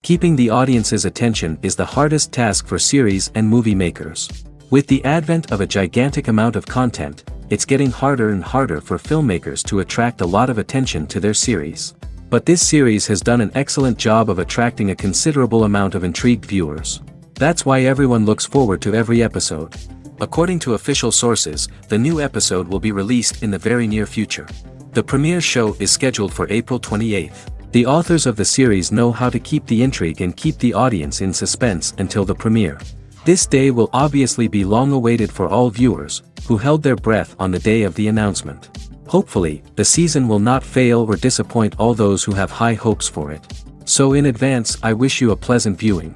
Keeping the audience's attention is the hardest task for series and movie makers. With the advent of a gigantic amount of content, it's getting harder and harder for filmmakers to attract a lot of attention to their series. But this series has done an excellent job of attracting a considerable amount of intrigued viewers. That's why everyone looks forward to every episode. According to official sources, the new episode will be released in the very near future. The premiere show is scheduled for April 28th. The authors of the series know how to keep the intrigue and keep the audience in suspense until the premiere. This day will obviously be long awaited for all viewers, who held their breath on the day of the announcement. Hopefully, the season will not fail or disappoint all those who have high hopes for it. So in advance, I wish you a pleasant viewing.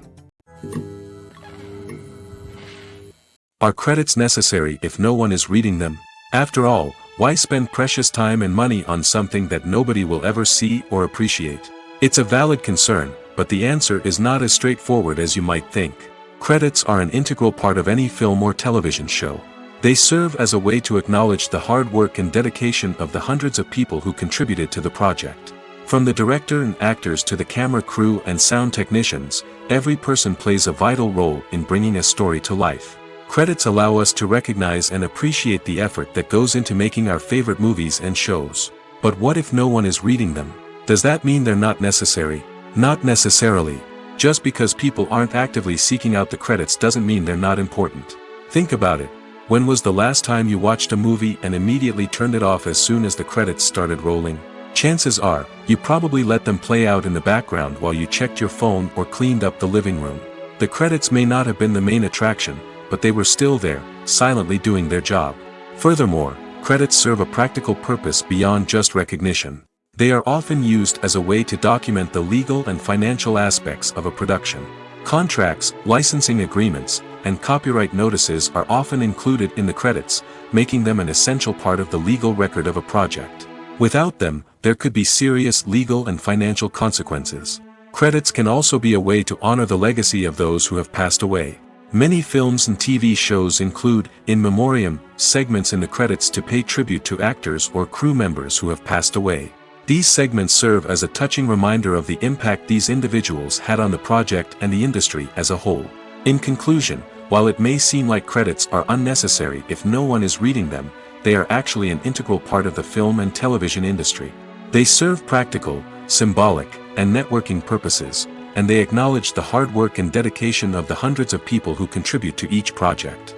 Are credits necessary if no one is reading them? After all, why spend precious time and money on something that nobody will ever see or appreciate? It's a valid concern, but the answer is not as straightforward as you might think. Credits are an integral part of any film or television show. They serve as a way to acknowledge the hard work and dedication of the hundreds of people who contributed to the project. From the director and actors to the camera crew and sound technicians, every person plays a vital role in bringing a story to life. Credits allow us to recognize and appreciate the effort that goes into making our favorite movies and shows. But what if no one is reading them? Does that mean they're not necessary? Not necessarily. Just because people aren't actively seeking out the credits doesn't mean they're not important. Think about it. When was the last time you watched a movie and immediately turned it off as soon as the credits started rolling? Chances are, you probably let them play out in the background while you checked your phone or cleaned up the living room. The credits may not have been the main attraction, but they were still there, silently doing their job. Furthermore, credits serve a practical purpose beyond just recognition. They are often used as a way to document the legal and financial aspects of a production. Contracts, licensing agreements, and copyright notices are often included in the credits, making them an essential part of the legal record of a project. Without them, there could be serious legal and financial consequences. Credits can also be a way to honor the legacy of those who have passed away. Many films and TV shows include, in memoriam, segments in the credits to pay tribute to actors or crew members who have passed away. These segments serve as a touching reminder of the impact these individuals had on the project and the industry as a whole. In conclusion, while it may seem like credits are unnecessary if no one is reading them, they are actually an integral part of the film and television industry. They serve practical, symbolic, and networking purposes, and they acknowledge the hard work and dedication of the hundreds of people who contribute to each project.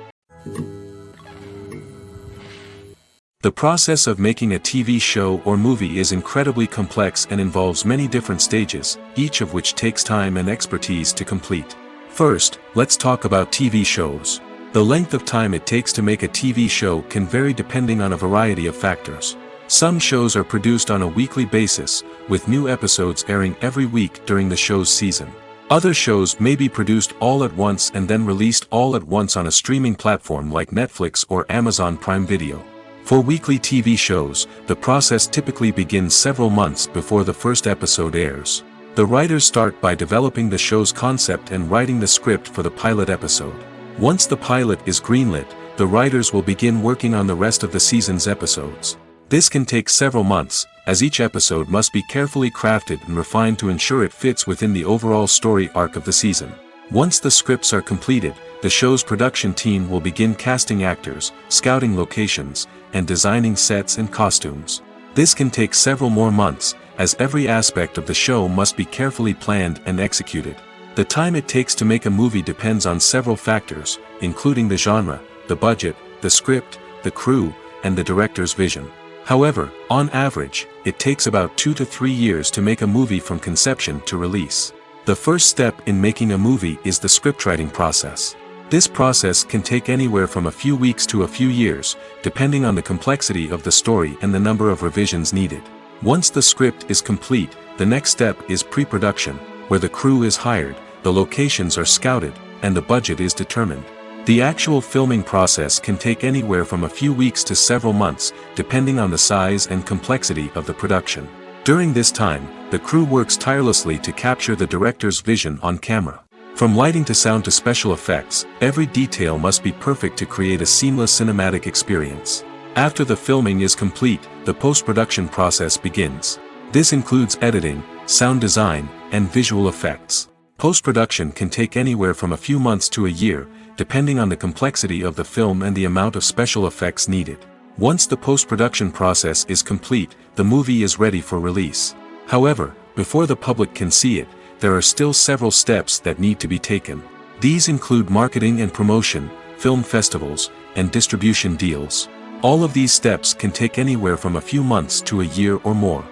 The process of making a TV show or movie is incredibly complex and involves many different stages, each of which takes time and expertise to complete. First, let's talk about TV shows. The length of time it takes to make a TV show can vary depending on a variety of factors. Some shows are produced on a weekly basis, with new episodes airing every week during the show's season. Other shows may be produced all at once and then released all at once on a streaming platform like Netflix or Amazon Prime Video. For weekly TV shows, the process typically begins several months before the first episode airs. The writers start by developing the show's concept and writing the script for the pilot episode. Once the pilot is greenlit, the writers will begin working on the rest of the season's episodes. This can take several months, as each episode must be carefully crafted and refined to ensure it fits within the overall story arc of the season. Once the scripts are completed, the show's production team will begin casting actors, scouting locations, and designing sets and costumes. This can take several more months, as every aspect of the show must be carefully planned and executed. The time it takes to make a movie depends on several factors, including the genre, the budget, the script, the crew, and the director's vision. However, on average, it takes about 2 to 3 years to make a movie from conception to release. The first step in making a movie is the scriptwriting process. This process can take anywhere from a few weeks to a few years, depending on the complexity of the story and the number of revisions needed. Once the script is complete, the next step is pre-production, where the crew is hired, the locations are scouted, and the budget is determined. The actual filming process can take anywhere from a few weeks to several months, depending on the size and complexity of the production. During this time, the crew works tirelessly to capture the director's vision on camera. From lighting to sound to special effects, every detail must be perfect to create a seamless cinematic experience. After the filming is complete, the post-production process begins. This includes editing, sound design, and visual effects. Post-production can take anywhere from a few months to a year, depending on the complexity of the film and the amount of special effects needed. Once the post-production process is complete, the movie is ready for release. However, before the public can see it, there are still several steps that need to be taken. These include marketing and promotion, film festivals, and distribution deals. All of these steps can take anywhere from a few months to a year or more.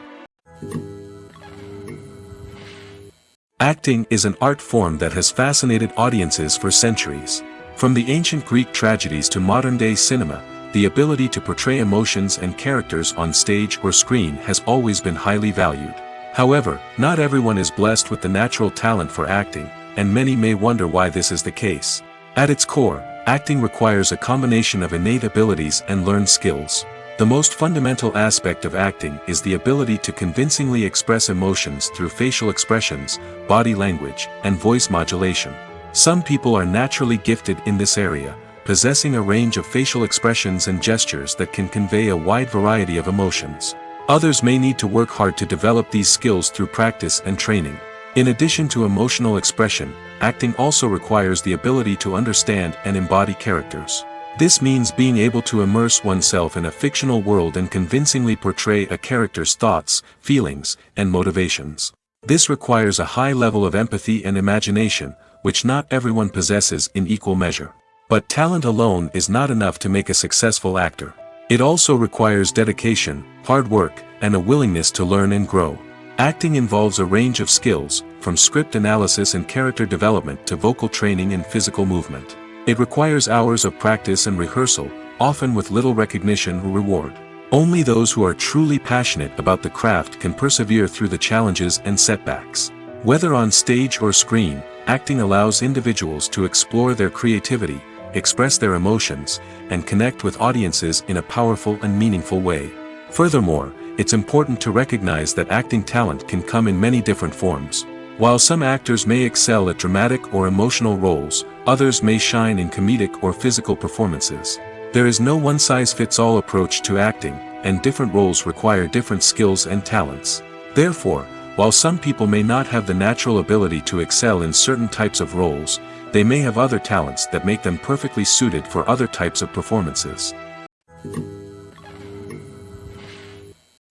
Acting is an art form that has fascinated audiences for centuries. From the ancient Greek tragedies to modern-day cinema, the ability to portray emotions and characters on stage or screen has always been highly valued. However, not everyone is blessed with the natural talent for acting, and many may wonder why this is the case. At its core, acting requires a combination of innate abilities and learned skills. The most fundamental aspect of acting is the ability to convincingly express emotions through facial expressions, body language, and voice modulation. Some people are naturally gifted in this area, possessing a range of facial expressions and gestures that can convey a wide variety of emotions. Others may need to work hard to develop these skills through practice and training. In addition to emotional expression, acting also requires the ability to understand and embody characters. This means being able to immerse oneself in a fictional world and convincingly portray a character's thoughts, feelings, and motivations. This requires a high level of empathy and imagination, which not everyone possesses in equal measure. But talent alone is not enough to make a successful actor. It also requires dedication, hard work, and a willingness to learn and grow. Acting involves a range of skills, from script analysis and character development to vocal training and physical movement. It requires hours of practice and rehearsal, often with little recognition or reward. Only those who are truly passionate about the craft can persevere through the challenges and setbacks. Whether on stage or screen, acting allows individuals to explore their creativity, express their emotions, and connect with audiences in a powerful and meaningful way. Furthermore, it's important to recognize that acting talent can come in many different forms. While some actors may excel at dramatic or emotional roles, others may shine in comedic or physical performances. There is no one-size-fits-all approach to acting, and different roles require different skills and talents. Therefore, while some people may not have the natural ability to excel in certain types of roles, they may have other talents that make them perfectly suited for other types of performances.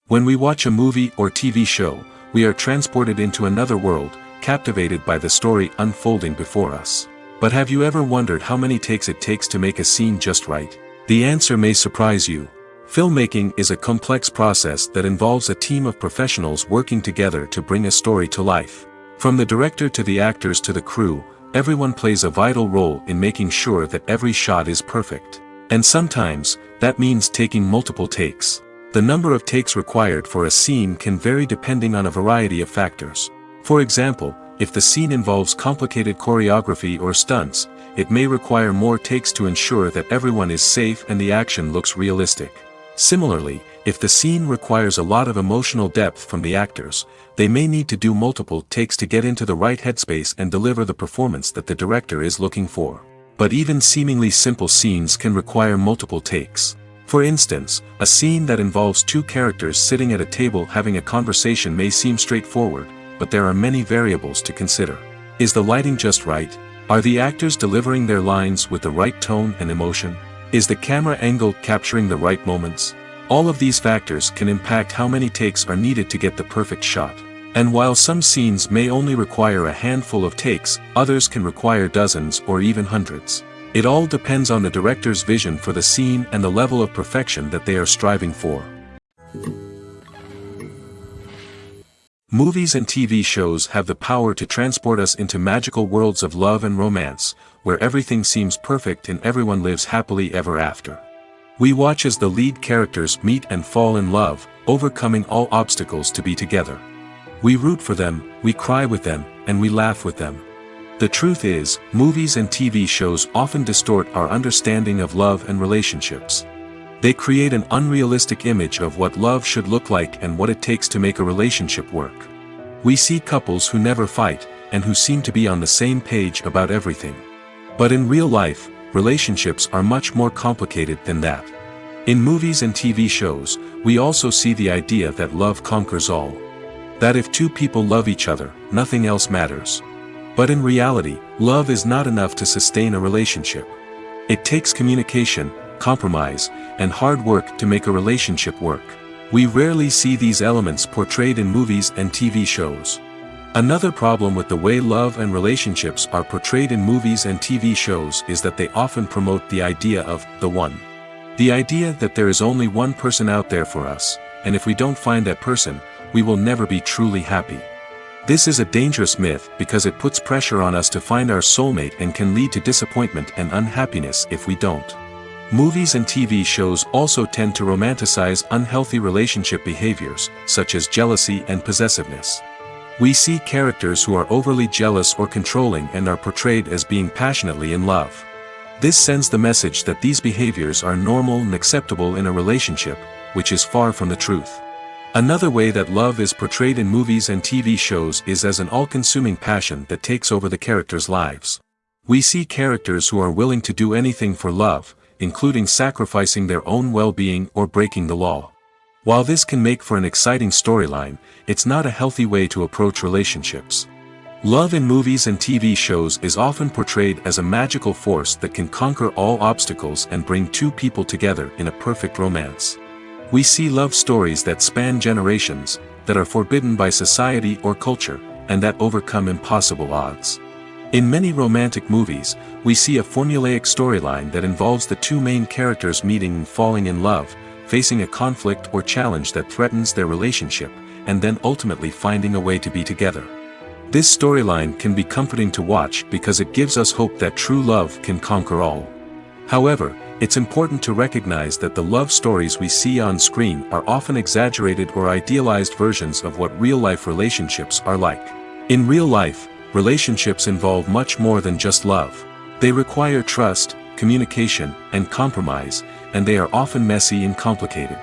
When we watch a movie or TV show, we are transported into another world, captivated by the story unfolding before us. But have you ever wondered how many takes it takes to make a scene just right? The answer may surprise you. Filmmaking is a complex process that involves a team of professionals working together to bring a story to life. From the director to the actors to the crew, everyone plays a vital role in making sure that every shot is perfect. And sometimes, that means taking multiple takes. The number of takes required for a scene can vary depending on a variety of factors. For example, if the scene involves complicated choreography or stunts, it may require more takes to ensure that everyone is safe and the action looks realistic. Similarly, if the scene requires a lot of emotional depth from the actors, they may need to do multiple takes to get into the right headspace and deliver the performance that the director is looking for. But even seemingly simple scenes can require multiple takes. For instance, a scene that involves two characters sitting at a table having a conversation may seem straightforward, but there are many variables to consider. Is the lighting just right? Are the actors delivering their lines with the right tone and emotion? Is the camera angle capturing the right moments? All of these factors can impact how many takes are needed to get the perfect shot. And while some scenes may only require a handful of takes, others can require dozens or even hundreds. It all depends on the director's vision for the scene and the level of perfection that they are striving for. Movies and TV shows have the power to transport us into magical worlds of love and romance, where everything seems perfect and everyone lives happily ever after. We watch as the lead characters meet and fall in love, overcoming all obstacles to be together. We root for them, we cry with them, and we laugh with them. The truth is, movies and TV shows often distort our understanding of love and relationships. They create an unrealistic image of what love should look like and what it takes to make a relationship work. We see couples who never fight, and who seem to be on the same page about everything. But in real life, relationships are much more complicated than that. In movies and TV shows, we also see the idea that love conquers all. That if two people love each other, nothing else matters. But in reality, love is not enough to sustain a relationship. It takes communication, compromise, and hard work to make a relationship work. We rarely see these elements portrayed in movies and TV shows. Another problem with the way love and relationships are portrayed in movies and TV shows is that they often promote the idea of the one. The idea that there is only one person out there for us, and if we don't find that person, we will never be truly happy. This is a dangerous myth because it puts pressure on us to find our soulmate and can lead to disappointment and unhappiness if we don't. Movies and TV shows also tend to romanticize unhealthy relationship behaviors, such as jealousy and possessiveness. We see characters who are overly jealous or controlling and are portrayed as being passionately in love. This sends the message that these behaviors are normal and acceptable in a relationship, which is far from the truth. Another way that love is portrayed in movies and TV shows is as an all-consuming passion that takes over the characters' lives. We see characters who are willing to do anything for love, including sacrificing their own well-being or breaking the law. While this can make for an exciting storyline, it's not a healthy way to approach relationships. Love in movies and TV shows is often portrayed as a magical force that can conquer all obstacles and bring two people together in a perfect romance. We see love stories that span generations, that are forbidden by society or culture, and that overcome impossible odds. In many romantic movies, we see a formulaic storyline that involves the two main characters meeting and falling in love, facing a conflict or challenge that threatens their relationship, and then ultimately finding a way to be together. This storyline can be comforting to watch because it gives us hope that true love can conquer all. However, it's important to recognize that the love stories we see on screen are often exaggerated or idealized versions of what real-life relationships are like. In real life, relationships involve much more than just love. They require trust, communication, and compromise, and they are often messy and complicated.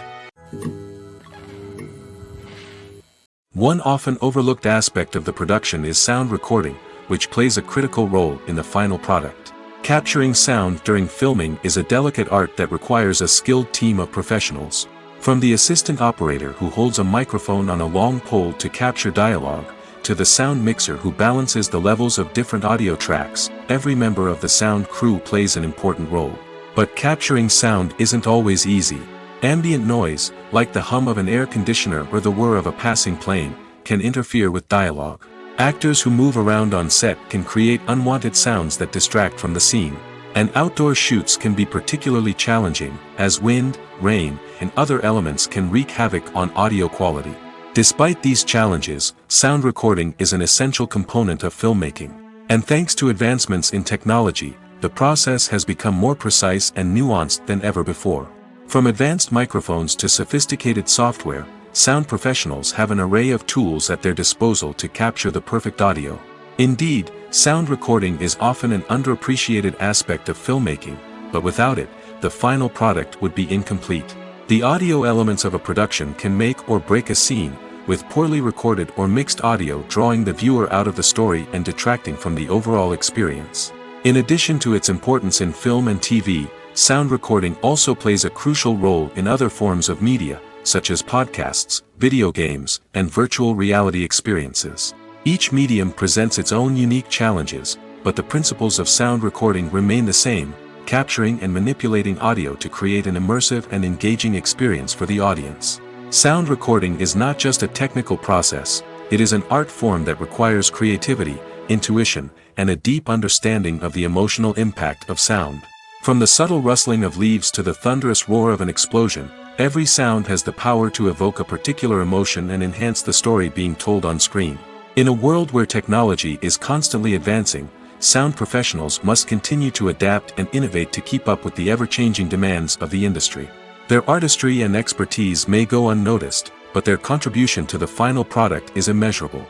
One often overlooked aspect of the production is sound recording, which plays a critical role in the final product. Capturing sound during filming is a delicate art that requires a skilled team of professionals. From the assistant operator who holds a microphone on a long pole to capture dialogue, to the sound mixer who balances the levels of different audio tracks, every member of the sound crew plays an important role. But capturing sound isn't always easy. Ambient noise, like the hum of an air conditioner or the whir of a passing plane, can interfere with dialogue. Actors who move around on set can create unwanted sounds that distract from the scene. And outdoor shoots can be particularly challenging, as wind, rain, and other elements can wreak havoc on audio quality. Despite these challenges, sound recording is an essential component of filmmaking. And thanks to advancements in technology, the process has become more precise and nuanced than ever before. From advanced microphones to sophisticated software, sound professionals have an array of tools at their disposal to capture the perfect audio. Indeed, sound recording is often an underappreciated aspect of filmmaking, but without it, the final product would be incomplete. The audio elements of a production can make or break a scene, with poorly recorded or mixed audio drawing the viewer out of the story and detracting from the overall experience. In addition to its importance in film and TV, sound recording also plays a crucial role in other forms of media, such as podcasts, video games, and virtual reality experiences. Each medium presents its own unique challenges, but the principles of sound recording remain the same, capturing and manipulating audio to create an immersive and engaging experience for the audience. Sound recording is not just a technical process, it is an art form that requires creativity, intuition, and a deep understanding of the emotional impact of sound. From the subtle rustling of leaves to the thunderous roar of an explosion, every sound has the power to evoke a particular emotion and enhance the story being told on screen. In a world where technology is constantly advancing, sound professionals must continue to adapt and innovate to keep up with the ever-changing demands of the industry. Their artistry and expertise may go unnoticed, but their contribution to the final product is immeasurable.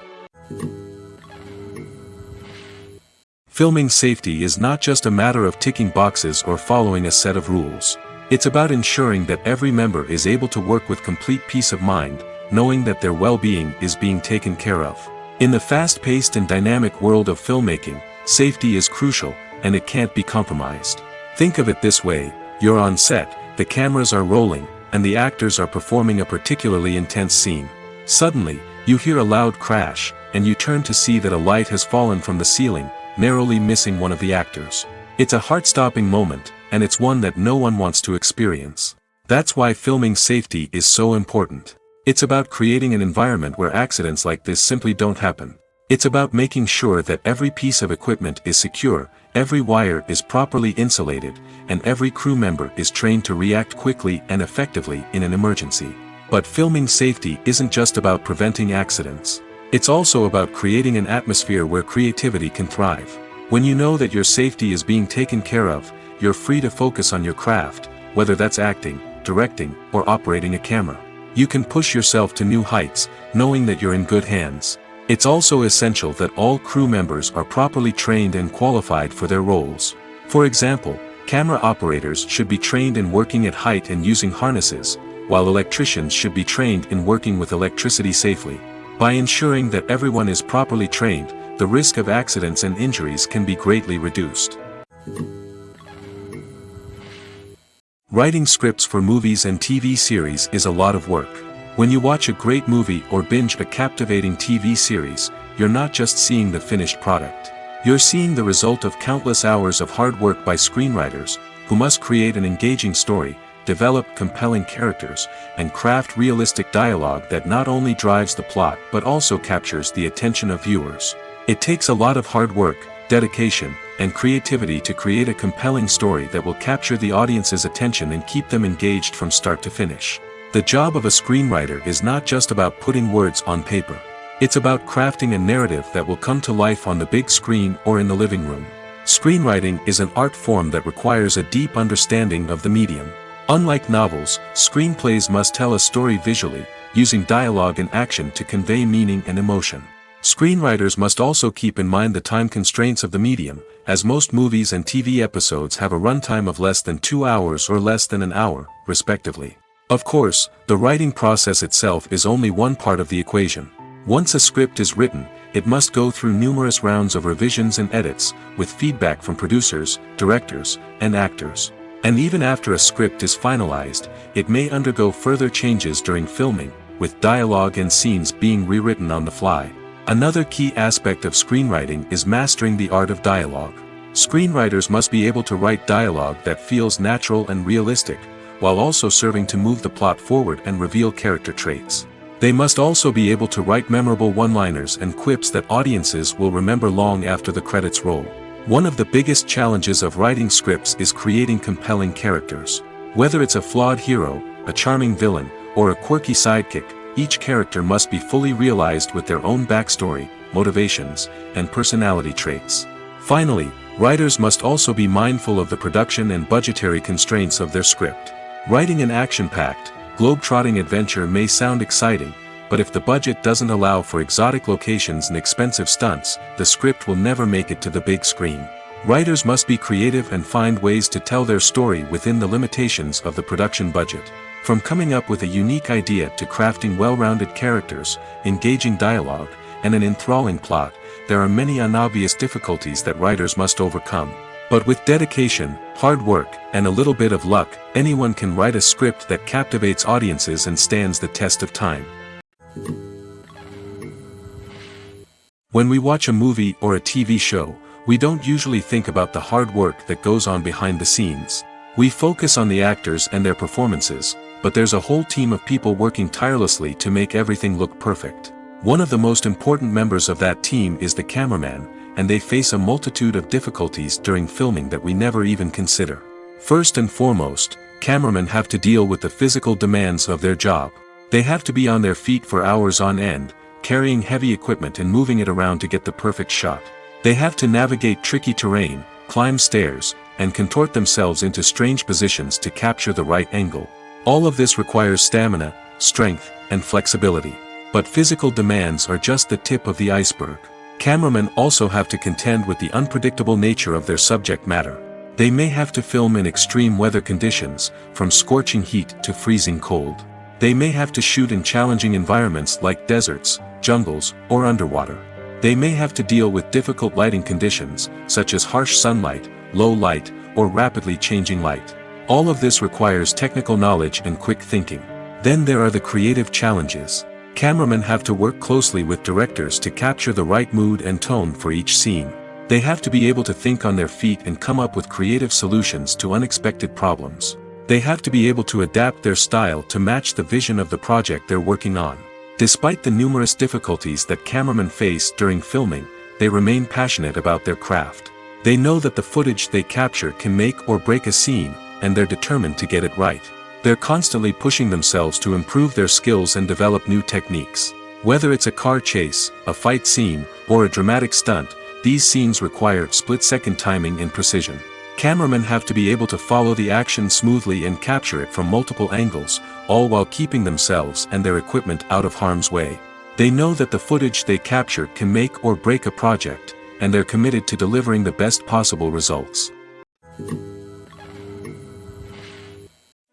Filming safety is not just a matter of ticking boxes or following a set of rules. It's about ensuring that every member is able to work with complete peace of mind, knowing that their well-being is being taken care of. In the fast-paced and dynamic world of filmmaking, safety is crucial, and it can't be compromised. Think of it this way: you're on set, the cameras are rolling, and the actors are performing a particularly intense scene. Suddenly, you hear a loud crash, and you turn to see that a light has fallen from the ceiling, narrowly missing one of the actors. It's a heart-stopping moment, and it's one that no one wants to experience. That's why filming safety is so important. It's about creating an environment where accidents like this simply don't happen. It's about making sure that every piece of equipment is secure, every wire is properly insulated, and every crew member is trained to react quickly and effectively in an emergency. But filming safety isn't just about preventing accidents. It's also about creating an atmosphere where creativity can thrive. When you know that your safety is being taken care of, you're free to focus on your craft, whether that's acting, directing, or operating a camera. You can push yourself to new heights, knowing that you're in good hands. It's also essential that all crew members are properly trained and qualified for their roles. For example, camera operators should be trained in working at height and using harnesses, while electricians should be trained in working with electricity safely. By ensuring that everyone is properly trained, the risk of accidents and injuries can be greatly reduced. Writing scripts for movies and TV series is a lot of work. When you watch a great movie or binge a captivating TV series, you're not just seeing the finished product. You're seeing the result of countless hours of hard work by screenwriters, who must create an engaging story, develop compelling characters, and craft realistic dialogue that not only drives the plot but also captures the attention of viewers. It takes a lot of hard work, dedication, and creativity to create a compelling story that will capture the audience's attention and keep them engaged from start to finish. The job of a screenwriter is not just about putting words on paper. It's about crafting a narrative that will come to life on the big screen or in the living room. Screenwriting is an art form that requires a deep understanding of the medium. Unlike novels, screenplays must tell a story visually, using dialogue and action to convey meaning and emotion. Screenwriters must also keep in mind the time constraints of the medium, as most movies and TV episodes have a runtime of less than 2 hours or less than an hour, respectively. Of course, the writing process itself is only one part of the equation. Once a script is written, it must go through numerous rounds of revisions and edits, with feedback from producers, directors, and actors. And even after a script is finalized, it may undergo further changes during filming, with dialogue and scenes being rewritten on the fly. Another key aspect of screenwriting is mastering the art of dialogue. Screenwriters must be able to write dialogue that feels natural and realistic, while also serving to move the plot forward and reveal character traits. They must also be able to write memorable one-liners and quips that audiences will remember long after the credits roll. One of the biggest challenges of writing scripts is creating compelling characters. Whether it's a flawed hero, a charming villain, or a quirky sidekick, each character must be fully realized with their own backstory, motivations, and personality traits. Finally, writers must also be mindful of the production and budgetary constraints of their script. Writing an action-packed, globe-trotting adventure may sound exciting, but if the budget doesn't allow for exotic locations and expensive stunts, the script will never make it to the big screen. Writers must be creative and find ways to tell their story within the limitations of the production budget. From coming up with a unique idea to crafting well-rounded characters, engaging dialogue, and an enthralling plot, there are many unobvious difficulties that writers must overcome. But with dedication, hard work, and a little bit of luck, anyone can write a script that captivates audiences and stands the test of time. When we watch a movie or a TV show, we don't usually think about the hard work that goes on behind the scenes. We focus on the actors and their performances, but there's a whole team of people working tirelessly to make everything look perfect. One of the most important members of that team is the cameraman, and they face a multitude of difficulties during filming that we never even consider. First and foremost, cameramen have to deal with the physical demands of their job. They have to be on their feet for hours on end, carrying heavy equipment and moving it around to get the perfect shot. They have to navigate tricky terrain, climb stairs, and contort themselves into strange positions to capture the right angle. All of this requires stamina, strength, and flexibility. But physical demands are just the tip of the iceberg. Cameramen also have to contend with the unpredictable nature of their subject matter. They may have to film in extreme weather conditions, from scorching heat to freezing cold. They may have to shoot in challenging environments like deserts, jungles, or underwater. They may have to deal with difficult lighting conditions, such as harsh sunlight, low light, or rapidly changing light. All of this requires technical knowledge and quick thinking. Then there are the creative challenges. Cameramen have to work closely with directors to capture the right mood and tone for each scene. They have to be able to think on their feet and come up with creative solutions to unexpected problems. They have to be able to adapt their style to match the vision of the project they're working on. Despite the numerous difficulties that cameramen face during filming, they remain passionate about their craft. They know that the footage they capture can make or break a scene, and they're determined to get it right. They're constantly pushing themselves to improve their skills and develop new techniques. Whether it's a car chase, a fight scene, or a dramatic stunt, these scenes require split-second timing and precision. Cameramen have to be able to follow the action smoothly and capture it from multiple angles, all while keeping themselves and their equipment out of harm's way. They know that the footage they capture can make or break a project, and they're committed to delivering the best possible results.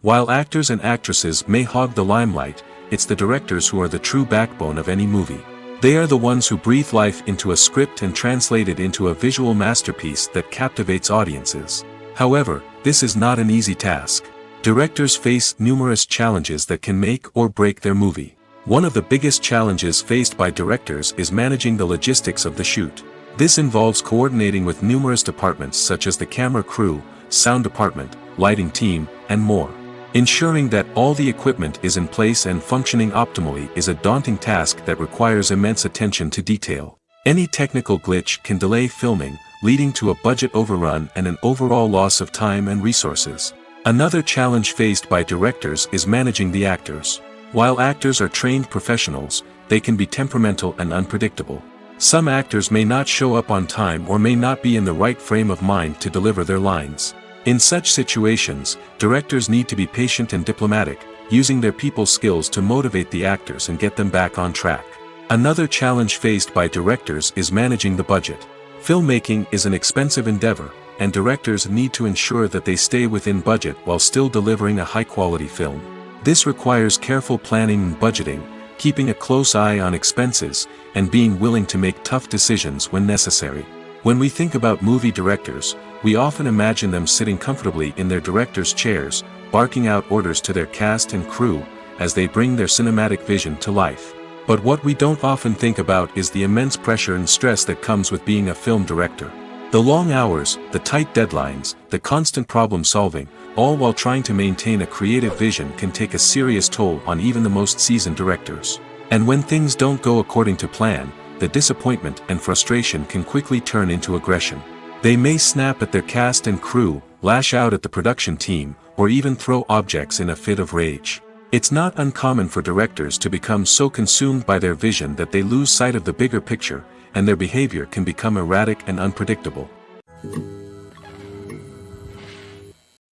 While actors and actresses may hog the limelight, it's the directors who are the true backbone of any movie. They are the ones who breathe life into a script and translate it into a visual masterpiece that captivates audiences. However, this is not an easy task. Directors face numerous challenges that can make or break their movie. One of the biggest challenges faced by directors is managing the logistics of the shoot. This involves coordinating with numerous departments such as the camera crew, sound department, lighting team, and more. Ensuring that all the equipment is in place and functioning optimally is a daunting task that requires immense attention to detail. Any technical glitch can delay filming, leading to a budget overrun and an overall loss of time and resources. Another challenge faced by directors is managing the actors. While actors are trained professionals, they can be temperamental and unpredictable. Some actors may not show up on time or may not be in the right frame of mind to deliver their lines. In such situations, directors need to be patient and diplomatic, using their people skills to motivate the actors and get them back on track. Another challenge faced by directors is managing the budget. Filmmaking is an expensive endeavor, and directors need to ensure that they stay within budget while still delivering a high-quality film. This requires careful planning and budgeting, keeping a close eye on expenses, and being willing to make tough decisions when necessary. When we think about movie directors, we often imagine them sitting comfortably in their director's chairs, barking out orders to their cast and crew, as they bring their cinematic vision to life. But what we don't often think about is the immense pressure and stress that comes with being a film director. The long hours, the tight deadlines, the constant problem solving, all while trying to maintain a creative vision can take a serious toll on even the most seasoned directors. And when things don't go according to plan, the disappointment and frustration can quickly turn into aggression. They may snap at their cast and crew, lash out at the production team, or even throw objects in a fit of rage. It's not uncommon for directors to become so consumed by their vision that they lose sight of the bigger picture, and their behavior can become erratic and unpredictable.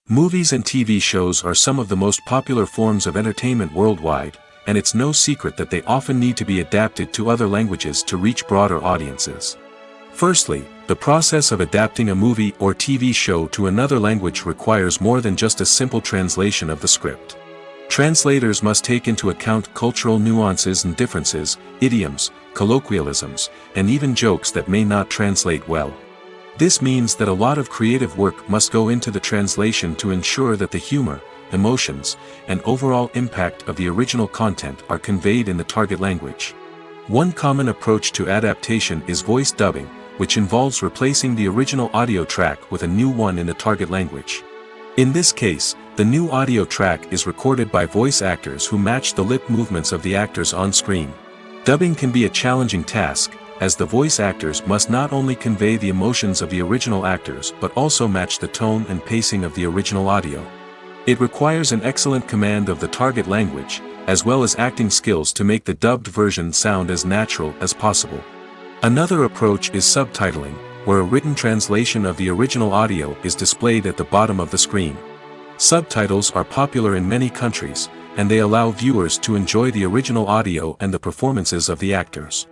Movies and TV shows are some of the most popular forms of entertainment worldwide, and it's no secret that they often need to be adapted to other languages to reach broader audiences. Firstly, the process of adapting a movie or TV show to another language requires more than just a simple translation of the script. Translators must take into account cultural nuances and differences, idioms, colloquialisms, and even jokes that may not translate well. This means that a lot of creative work must go into the translation to ensure that the humor, emotions, and overall impact of the original content are conveyed in the target language. One common approach to adaptation is voice dubbing, which involves replacing the original audio track with a new one in the target language. In this case, the new audio track is recorded by voice actors who match the lip movements of the actors on screen. Dubbing can be a challenging task, as the voice actors must not only convey the emotions of the original actors but also match the tone and pacing of the original audio. It requires an excellent command of the target language, as well as acting skills to make the dubbed version sound as natural as possible. Another approach is subtitling, where a written translation of the original audio is displayed at the bottom of the screen. Subtitles are popular in many countries, and they allow viewers to enjoy the original audio and the performances of the actors.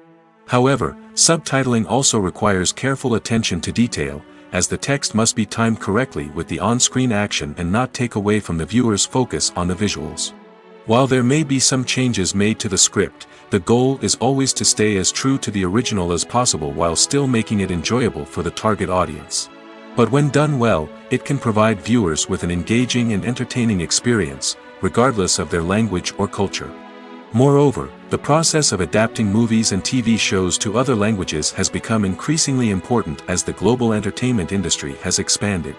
However, subtitling also requires careful attention to detail, as the text must be timed correctly with the on-screen action and not take away from the viewer's focus on the visuals. While there may be some changes made to the script, the goal is always to stay as true to the original as possible while still making it enjoyable for the target audience. But when done well, it can provide viewers with an engaging and entertaining experience, regardless of their language or culture. Moreover, The process of adapting movies and TV shows to other languages has become increasingly important as the global entertainment industry has expanded.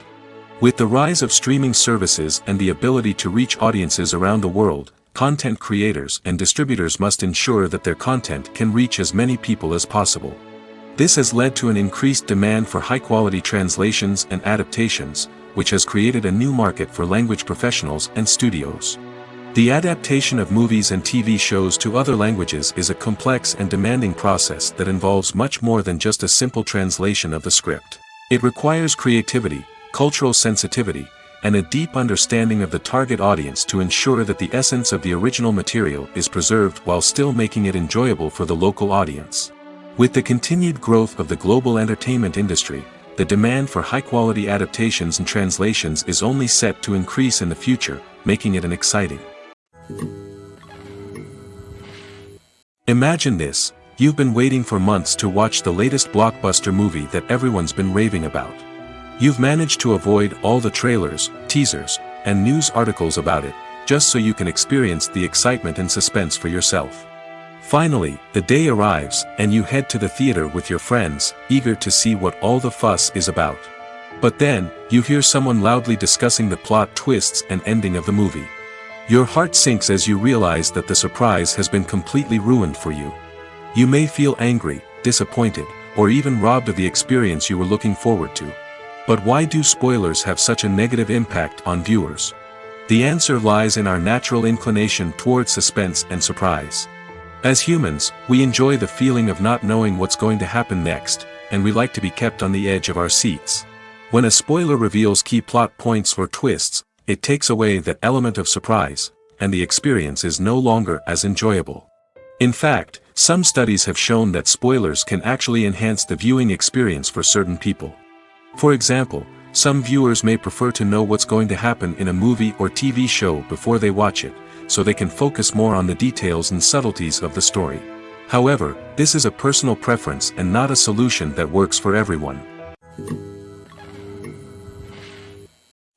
With the rise of streaming services and the ability to reach audiences around the world, content creators and distributors must ensure that their content can reach as many people as possible. This has led to an increased demand for high-quality translations and adaptations, which has created a new market for language professionals and studios. The adaptation of movies and TV shows to other languages is a complex and demanding process that involves much more than just a simple translation of the script. It requires creativity, cultural sensitivity, and a deep understanding of the target audience to ensure that the essence of the original material is preserved while still making it enjoyable for the local audience. With the continued growth of the global entertainment industry, the demand for high-quality adaptations and translations is only set to increase in the future, making it an exciting. Imagine this: you've been waiting for months to watch the latest blockbuster movie that everyone's been raving about. You've managed to avoid all the trailers, teasers, and news articles about it, just so you can experience the excitement and suspense for yourself. Finally, the day arrives, and you head to the theater with your friends, eager to see what all the fuss is about. But then, you hear someone loudly discussing the plot twists and ending of the movie. Your heart sinks as you realize that the surprise has been completely ruined for you. You may feel angry, disappointed, or even robbed of the experience you were looking forward to. But why do spoilers have such a negative impact on viewers? The answer lies in our natural inclination towards suspense and surprise. As humans, we enjoy the feeling of not knowing what's going to happen next, and we like to be kept on the edge of our seats. When a spoiler reveals key plot points or twists, it takes away that element of surprise, and the experience is no longer as enjoyable. In fact, some studies have shown that spoilers can actually enhance the viewing experience for certain people. For example, some viewers may prefer to know what's going to happen in a movie or TV show before they watch it, so they can focus more on the details and subtleties of the story. However, this is a personal preference and not a solution that works for everyone.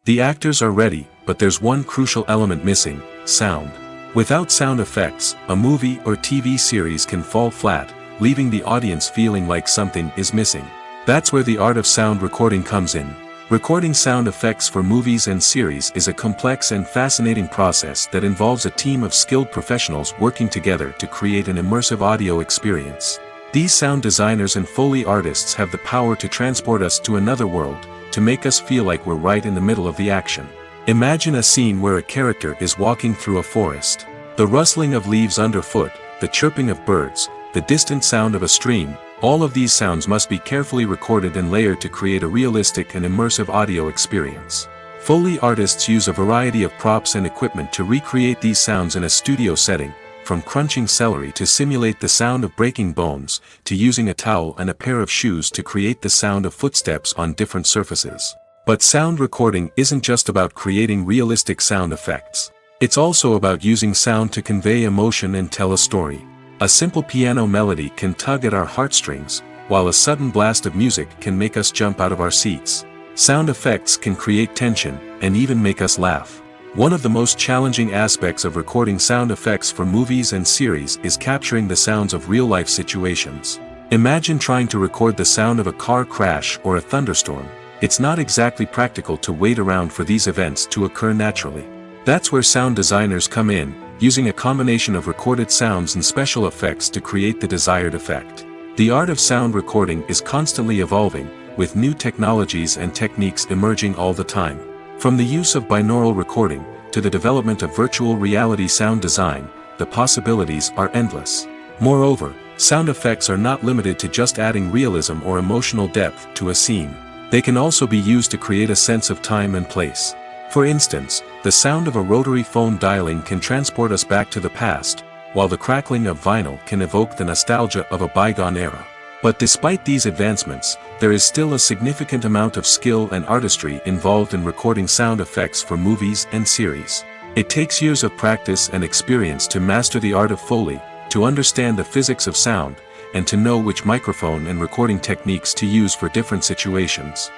The actors are ready, but there's one crucial element missing: sound. Without sound effects, a movie or TV series can fall flat, leaving the audience feeling like something is missing. That's where the art of sound recording comes in. Recording sound effects for movies and series is a complex and fascinating process that involves a team of skilled professionals working together to create an immersive audio experience. These sound designers and Foley artists have the power to transport us to another world, to make us feel like we're right in the middle of the action. Imagine a scene where a character is walking through a forest. The rustling of leaves underfoot, the chirping of birds, the distant sound of a stream, all of these sounds must be carefully recorded and layered to create a realistic and immersive audio experience. Foley artists use a variety of props and equipment to recreate these sounds in a studio setting, from crunching celery to simulate the sound of breaking bones, to using a towel and a pair of shoes to create the sound of footsteps on different surfaces. But sound recording isn't just about creating realistic sound effects. It's also about using sound to convey emotion and tell a story. A simple piano melody can tug at our heartstrings, while a sudden blast of music can make us jump out of our seats. Sound effects can create tension, and even make us laugh. One of the most challenging aspects of recording sound effects for movies and series is capturing the sounds of real-life situations. Imagine trying to record the sound of a car crash or a thunderstorm. It's not exactly practical to wait around for these events to occur naturally. That's where sound designers come in, using a combination of recorded sounds and special effects to create the desired effect. The art of sound recording is constantly evolving, with new technologies and techniques emerging all the time. From the use of binaural recording, to the development of virtual reality sound design, the possibilities are endless. Moreover, sound effects are not limited to just adding realism or emotional depth to a scene. They can also be used to create a sense of time and place. For instance, the sound of a rotary phone dialing can transport us back to the past, while the crackling of vinyl can evoke the nostalgia of a bygone era. But despite these advancements, there is still a significant amount of skill and artistry involved in recording sound effects for movies and series. It takes years of practice and experience to master the art of Foley, to understand the physics of sound, and to know which microphone and recording techniques to use for different situations.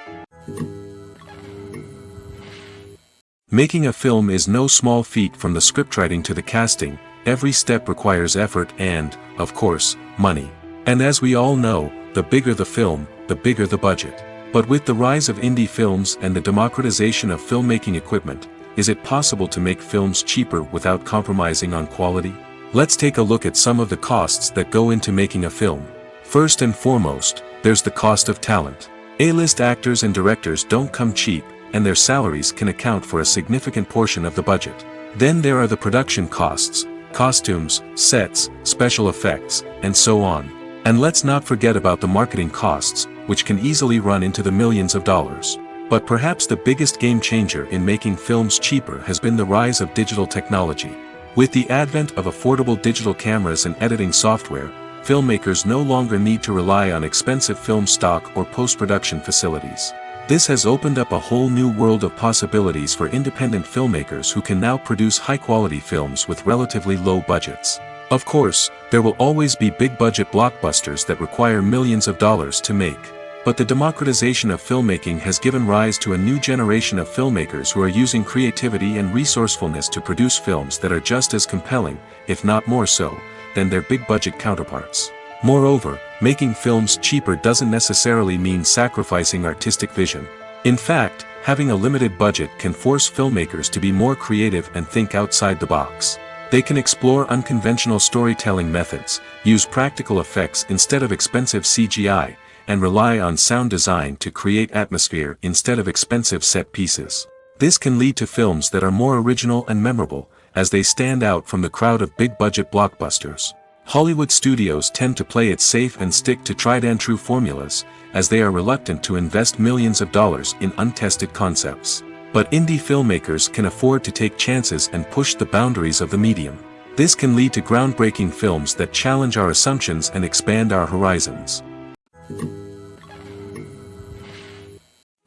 Making a film is no small feat. From the scriptwriting to the casting, every step requires effort and, of course, money. And as we all know, the bigger the film, the bigger the budget. But with the rise of indie films and the democratization of filmmaking equipment, is it possible to make films cheaper without compromising on quality? Let's take a look at some of the costs that go into making a film. First and foremost, there's the cost of talent. A-list actors and directors don't come cheap, and their salaries can account for a significant portion of the budget. Then there are the production costs, costumes, sets, special effects, and so on. And let's not forget about the marketing costs, which can easily run into the millions of dollars. But perhaps the biggest game changer in making films cheaper has been the rise of digital technology. With the advent of affordable digital cameras and editing software, filmmakers no longer need to rely on expensive film stock or post-production facilities. This has opened up a whole new world of possibilities for independent filmmakers who can now produce high-quality films with relatively low budgets. Of course, there will always be big-budget blockbusters that require millions of dollars to make. But the democratization of filmmaking has given rise to a new generation of filmmakers who are using creativity and resourcefulness to produce films that are just as compelling, if not more so, than their big-budget counterparts. Moreover, making films cheaper doesn't necessarily mean sacrificing artistic vision. In fact, having a limited budget can force filmmakers to be more creative and think outside the box. They can explore unconventional storytelling methods, use practical effects instead of expensive CGI, and rely on sound design to create atmosphere instead of expensive set pieces. This can lead to films that are more original and memorable, as they stand out from the crowd of big-budget blockbusters. Hollywood studios tend to play it safe and stick to tried-and-true formulas, as they are reluctant to invest millions of dollars in untested concepts. But indie filmmakers can afford to take chances and push the boundaries of the medium. This can lead to groundbreaking films that challenge our assumptions and expand our horizons.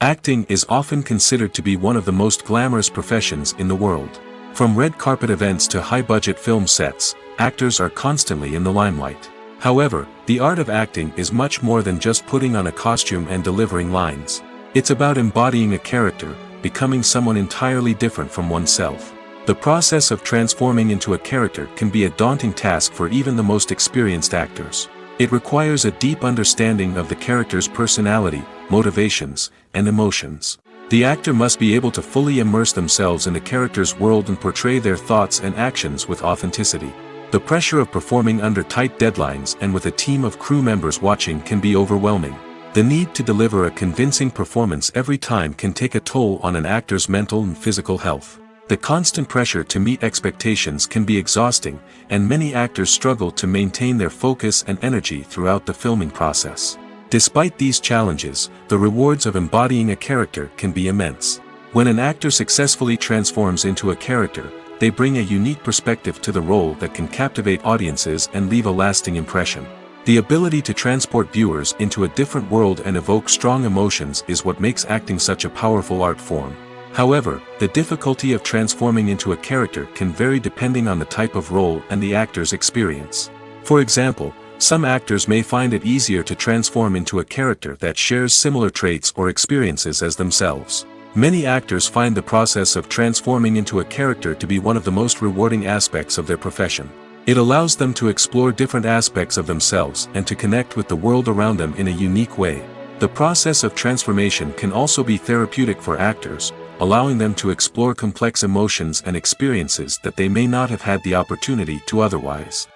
Acting is often considered to be one of the most glamorous professions in the world. From red carpet events to high-budget film sets, actors are constantly in the limelight. However, the art of acting is much more than just putting on a costume and delivering lines. It's about embodying a character, becoming someone entirely different from oneself. The process of transforming into a character can be a daunting task for even the most experienced actors. It requires a deep understanding of the character's personality, motivations, and emotions. The actor must be able to fully immerse themselves in the character's world and portray their thoughts and actions with authenticity. The pressure of performing under tight deadlines and with a team of crew members watching can be overwhelming. The need to deliver a convincing performance every time can take a toll on an actor's mental and physical health. The constant pressure to meet expectations can be exhausting, and many actors struggle to maintain their focus and energy throughout the filming process. Despite these challenges, the rewards of embodying a character can be immense. When an actor successfully transforms into a character, they bring a unique perspective to the role that can captivate audiences and leave a lasting impression. The ability to transport viewers into a different world and evoke strong emotions is what makes acting such a powerful art form. However, the difficulty of transforming into a character can vary depending on the type of role and the actor's experience. For example, some actors may find it easier to transform into a character that shares similar traits or experiences as themselves. Many actors find the process of transforming into a character to be one of the most rewarding aspects of their profession. It allows them to explore different aspects of themselves and to connect with the world around them in a unique way. The process of transformation can also be therapeutic for actors, allowing them to explore complex emotions and experiences that they may not have had the opportunity to otherwise.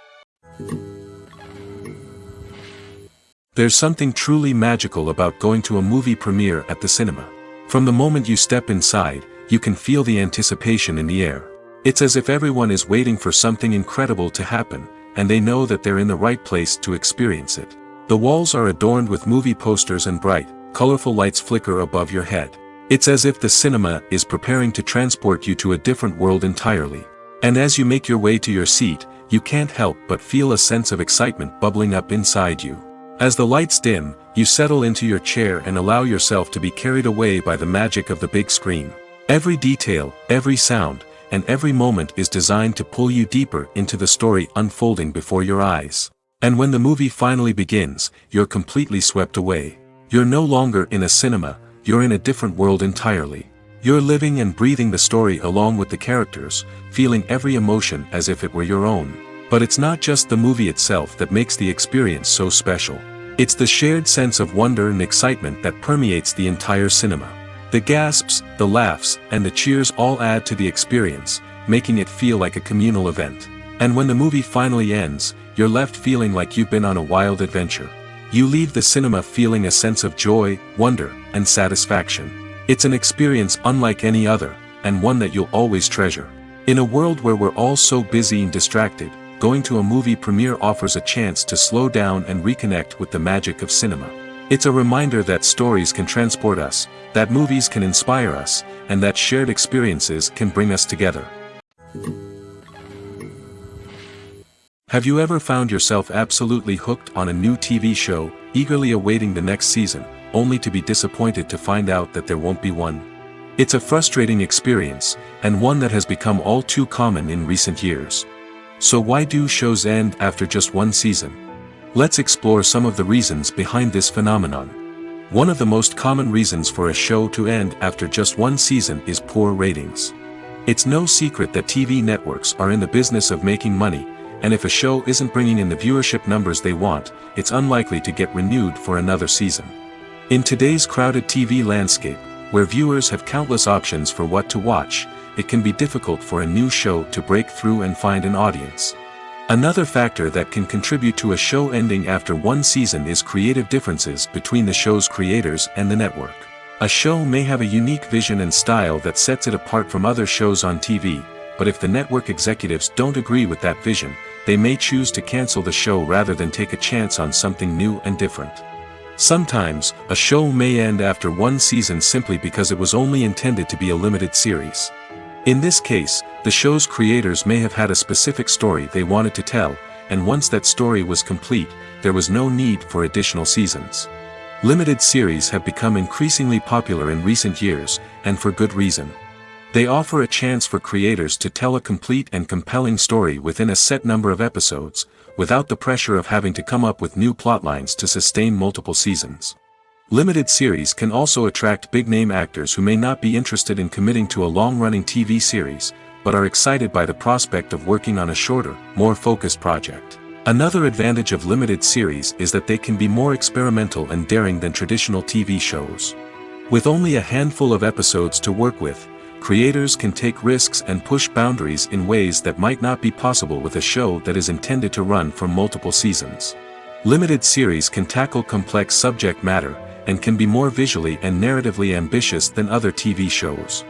There's something truly magical about going to a movie premiere at the cinema. From the moment you step inside, you can feel the anticipation in the air. It's as if everyone is waiting for something incredible to happen, and they know that they're in the right place to experience it. The walls are adorned with movie posters and bright, colorful lights flicker above your head. It's as if the cinema is preparing to transport you to a different world entirely. And as you make your way to your seat, you can't help but feel a sense of excitement bubbling up inside you. As the lights dim, you settle into your chair and allow yourself to be carried away by the magic of the big screen. Every detail, every sound, and every moment is designed to pull you deeper into the story unfolding before your eyes. And when the movie finally begins, you're completely swept away. You're no longer in a cinema, you're in a different world entirely. You're living and breathing the story along with the characters, feeling every emotion as if it were your own. But it's not just the movie itself that makes the experience so special. It's the shared sense of wonder and excitement that permeates the entire cinema. The gasps, the laughs, and the cheers all add to the experience, making it feel like a communal event. And when the movie finally ends, you're left feeling like you've been on a wild adventure. You leave the cinema feeling a sense of joy, wonder, and satisfaction. It's an experience unlike any other, and one that you'll always treasure. In a world where we're all so busy and distracted, going to a movie premiere offers a chance to slow down and reconnect with the magic of cinema. It's a reminder that stories can transport us, that movies can inspire us, and that shared experiences can bring us together. Have you ever found yourself absolutely hooked on a new TV show, eagerly awaiting the next season, only to be disappointed to find out that there won't be one? It's a frustrating experience, and one that has become all too common in recent years. So why do shows end after just one season? Let's explore some of the reasons behind this phenomenon. One of the most common reasons for a show to end after just one season is poor ratings. It's no secret that TV networks are in the business of making money, and if a show isn't bringing in the viewership numbers they want, it's unlikely to get renewed for another season. In today's crowded TV landscape, where viewers have countless options for what to watch, it can be difficult for a new show to break through and find an audience. Another factor that can contribute to a show ending after one season is creative differences between the show's creators and the network. A show may have a unique vision and style that sets it apart from other shows on TV, but if the network executives don't agree with that vision, they may choose to cancel the show rather than take a chance on something new and different. Sometimes, a show may end after one season simply because it was only intended to be a limited series. In this case, the show's creators may have had a specific story they wanted to tell, and once that story was complete, there was no need for additional seasons. Limited series have become increasingly popular in recent years, and for good reason. They offer a chance for creators to tell a complete and compelling story within a set number of episodes, without the pressure of having to come up with new plotlines to sustain multiple seasons. Limited series can also attract big-name actors who may not be interested in committing to a long-running TV series, but are excited by the prospect of working on a shorter, more focused project. Another advantage of limited series is that they can be more experimental and daring than traditional TV shows. With only a handful of episodes to work with, creators can take risks and push boundaries in ways that might not be possible with a show that is intended to run for multiple seasons. Limited series can tackle complex subject matter, and can be more visually and narratively ambitious than other TV shows.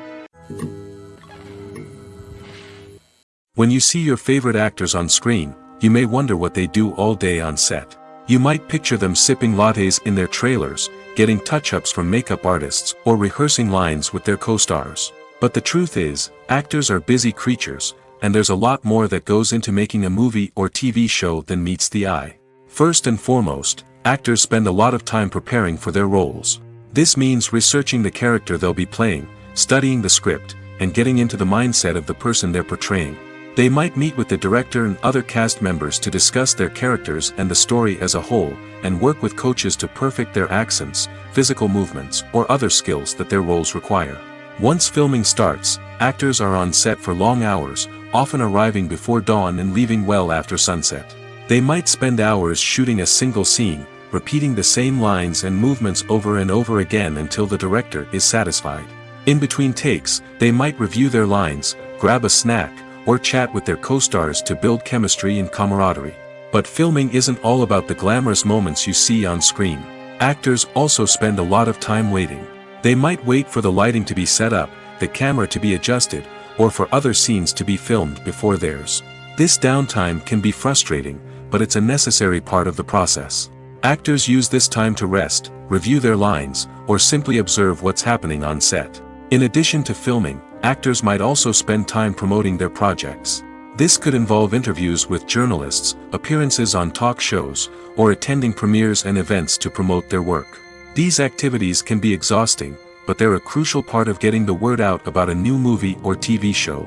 When you see your favorite actors on screen, you may wonder what they do all day on set. You might picture them sipping lattes in their trailers, getting touch-ups from makeup artists, or rehearsing lines with their co-stars. But the truth is, actors are busy creatures, and there's a lot more that goes into making a movie or TV show than meets the eye. First and foremost, actors spend a lot of time preparing for their roles. This means researching the character they'll be playing, studying the script, and getting into the mindset of the person they're portraying. They might meet with the director and other cast members to discuss their characters and the story as a whole, and work with coaches to perfect their accents, physical movements, or other skills that their roles require. Once filming starts, actors are on set for long hours, often arriving before dawn and leaving well after sunset. They might spend hours shooting a single scene, repeating the same lines and movements over and over again until the director is satisfied. In between takes, they might review their lines, grab a snack, or chat with their co-stars to build chemistry and camaraderie. But filming isn't all about the glamorous moments you see on screen. Actors also spend a lot of time waiting. They might wait for the lighting to be set up, the camera to be adjusted, or for other scenes to be filmed before theirs. This downtime can be frustrating, but it's a necessary part of the process. Actors use this time to rest, review their lines, or simply observe what's happening on set. In addition to filming, actors might also spend time promoting their projects. This could involve interviews with journalists, appearances on talk shows, or attending premieres and events to promote their work. These activities can be exhausting, but they're a crucial part of getting the word out about a new movie or TV show.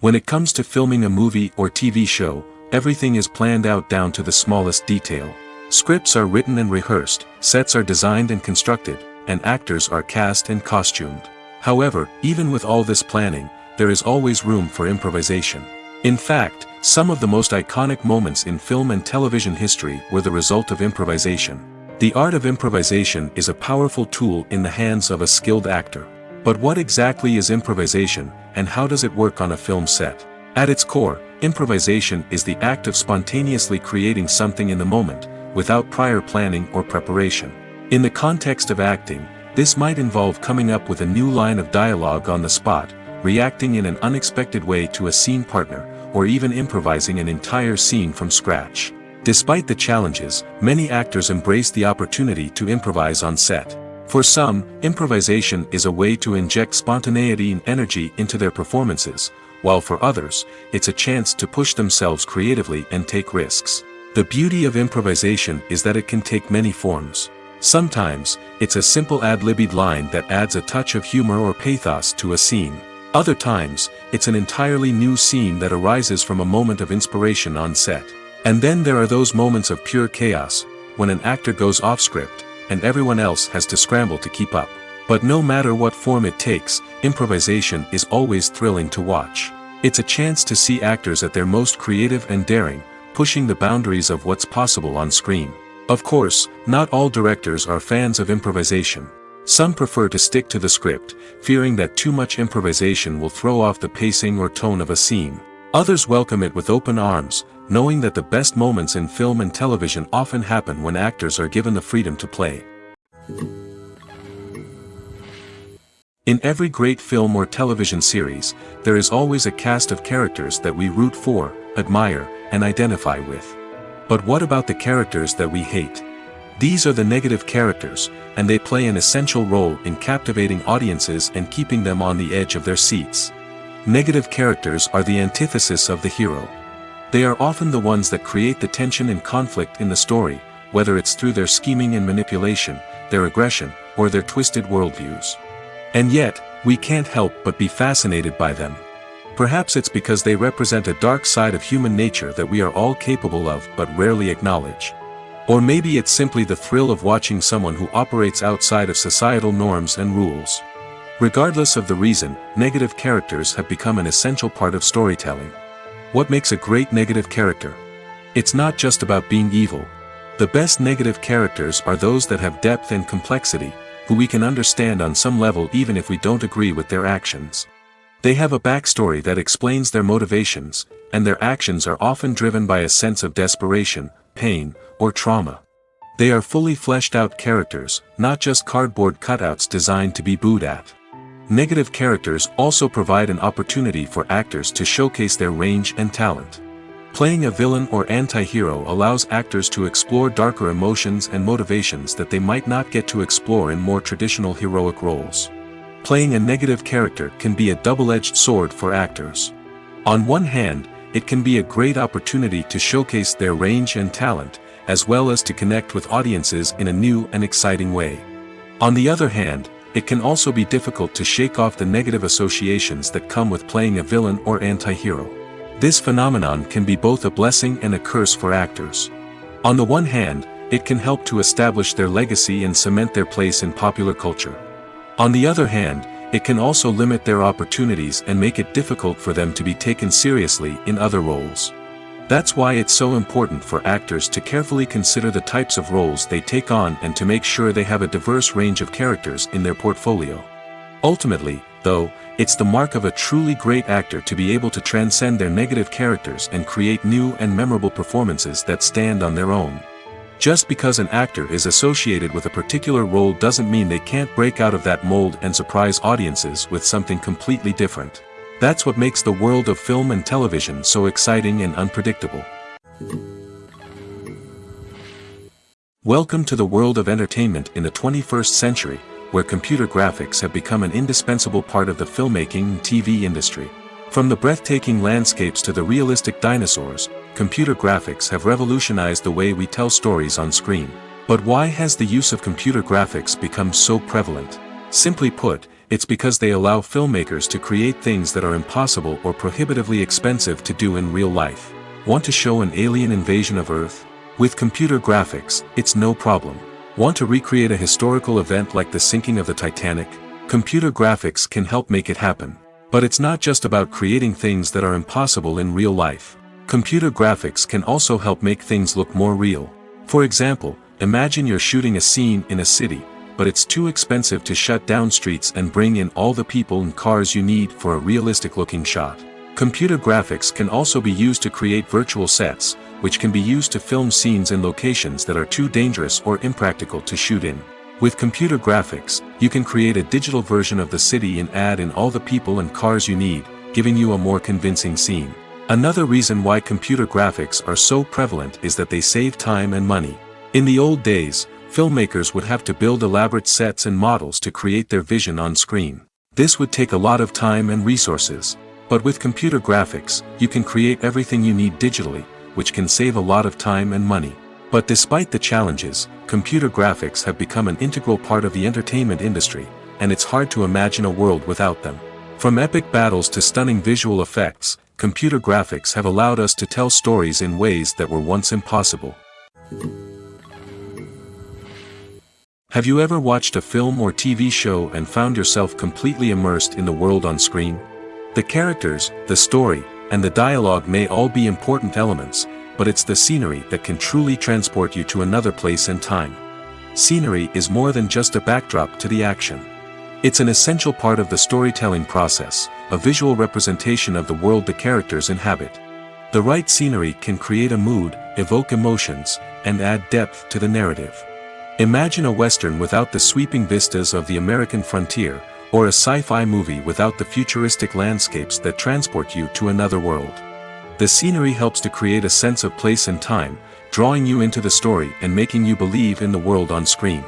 When it comes to filming a movie or TV show, everything is planned out down to the smallest detail. Scripts are written and rehearsed, sets are designed and constructed, and actors are cast and costumed. However, even with all this planning, there is always room for improvisation. In fact, some of the most iconic moments in film and television history were the result of improvisation. The art of improvisation is a powerful tool in the hands of a skilled actor. But what exactly is improvisation, and how does it work on a film set? At its core, improvisation is the act of spontaneously creating something in the moment, without prior planning or preparation. In the context of acting, this might involve coming up with a new line of dialogue on the spot, reacting in an unexpected way to a scene partner, or even improvising an entire scene from scratch. Despite the challenges, many actors embrace the opportunity to improvise on set. For some, improvisation is a way to inject spontaneity and energy into their performances, while for others, it's a chance to push themselves creatively and take risks. The beauty of improvisation is that it can take many forms. Sometimes, it's a simple ad-libbed line that adds a touch of humor or pathos to a scene. Other times, it's an entirely new scene that arises from a moment of inspiration on set. And then there are those moments of pure chaos, when an actor goes off script, and everyone else has to scramble to keep up. But no matter what form it takes, improvisation is always thrilling to watch. It's a chance to see actors at their most creative and daring, pushing the boundaries of what's possible on screen. Of course, not all directors are fans of improvisation. Some prefer to stick to the script, fearing that too much improvisation will throw off the pacing or tone of a scene. Others welcome it with open arms, knowing that the best moments in film and television often happen when actors are given the freedom to play. In every great film or television series, there is always a cast of characters that we root for, admire, and identify with. But what about the characters that we hate? These are the negative characters, and they play an essential role in captivating audiences and keeping them on the edge of their seats. Negative characters are the antithesis of the hero. They are often the ones that create the tension and conflict in the story, whether it's through their scheming and manipulation, their aggression, or their twisted worldviews. And yet, we can't help but be fascinated by them. Perhaps it's because they represent a dark side of human nature that we are all capable of but rarely acknowledge. Or maybe it's simply the thrill of watching someone who operates outside of societal norms and rules. Regardless of the reason, negative characters have become an essential part of storytelling. What makes a great negative character? It's not just about being evil. The best negative characters are those that have depth and complexity, who we can understand on some level even if we don't agree with their actions. They have a backstory that explains their motivations, and their actions are often driven by a sense of desperation, pain, or trauma. They are fully fleshed out characters, not just cardboard cutouts designed to be booed at. Negative characters also provide an opportunity for actors to showcase their range and talent. Playing a villain or anti-hero allows actors to explore darker emotions and motivations that they might not get to explore in more traditional heroic roles. Playing a negative character can be a double-edged sword for actors. On one hand, it can be a great opportunity to showcase their range and talent, as well as to connect with audiences in a new and exciting way. On the other hand, it can also be difficult to shake off the negative associations that come with playing a villain or anti-hero. This phenomenon can be both a blessing and a curse for actors. On the one hand, it can help to establish their legacy and cement their place in popular culture. On the other hand, it can also limit their opportunities and make it difficult for them to be taken seriously in other roles. That's why it's so important for actors to carefully consider the types of roles they take on and to make sure they have a diverse range of characters in their portfolio. Ultimately, though, it's the mark of a truly great actor to be able to transcend their negative characters and create new and memorable performances that stand on their own. Just because an actor is associated with a particular role doesn't mean they can't break out of that mold and surprise audiences with something completely different. That's what makes the world of film and television so exciting and unpredictable. Welcome to the world of entertainment in the 21st century, where computer graphics have become an indispensable part of the filmmaking and TV industry. From the breathtaking landscapes to the realistic dinosaurs, computer graphics have revolutionized the way we tell stories on screen. But why has the use of computer graphics become so prevalent? Simply put, it's because they allow filmmakers to create things that are impossible or prohibitively expensive to do in real life. Want to show an alien invasion of Earth? With computer graphics, it's no problem. Want to recreate a historical event like the sinking of the Titanic? Computer graphics can help make it happen. But it's not just about creating things that are impossible in real life. Computer graphics can also help make things look more real. For example, imagine you're shooting a scene in a city, but it's too expensive to shut down streets and bring in all the people and cars you need for a realistic-looking shot. Computer graphics can also be used to create virtual sets, which can be used to film scenes in locations that are too dangerous or impractical to shoot in. With computer graphics, you can create a digital version of the city and add in all the people and cars you need, giving you a more convincing scene. Another reason why computer graphics are so prevalent is that they save time and money. In the old days, filmmakers would have to build elaborate sets and models to create their vision on screen. This would take a lot of time and resources. But with computer graphics, you can create everything you need digitally, which can save a lot of time and money. But despite the challenges, computer graphics have become an integral part of the entertainment industry, and it's hard to imagine a world without them. From epic battles to stunning visual effects, computer graphics have allowed us to tell stories in ways that were once impossible. Have you ever watched a film or TV show and found yourself completely immersed in the world on screen? The characters, the story, and the dialogue may all be important elements, but it's the scenery that can truly transport you to another place and time. Scenery is more than just a backdrop to the action. It's an essential part of the storytelling process, a visual representation of the world the characters inhabit. The right scenery can create a mood, evoke emotions, and add depth to the narrative. Imagine a Western without the sweeping vistas of the American frontier, or a sci-fi movie without the futuristic landscapes that transport you to another world. The scenery helps to create a sense of place and time, drawing you into the story and making you believe in the world on screen.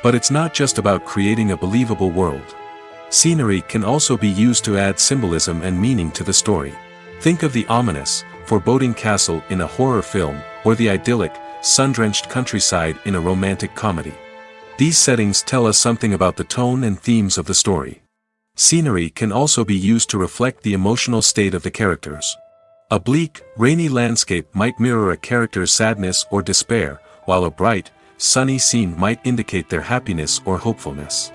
But it's not just about creating a believable world. Scenery can also be used to add symbolism and meaning to the story. Think of the ominous, foreboding castle in a horror film, or the idyllic, sun-drenched countryside in a romantic comedy. These settings tell us something about the tone and themes of the story. Scenery can also be used to reflect the emotional state of the characters. A bleak, rainy landscape might mirror a character's sadness or despair, while a bright, sunny scene might indicate their happiness or hopefulness.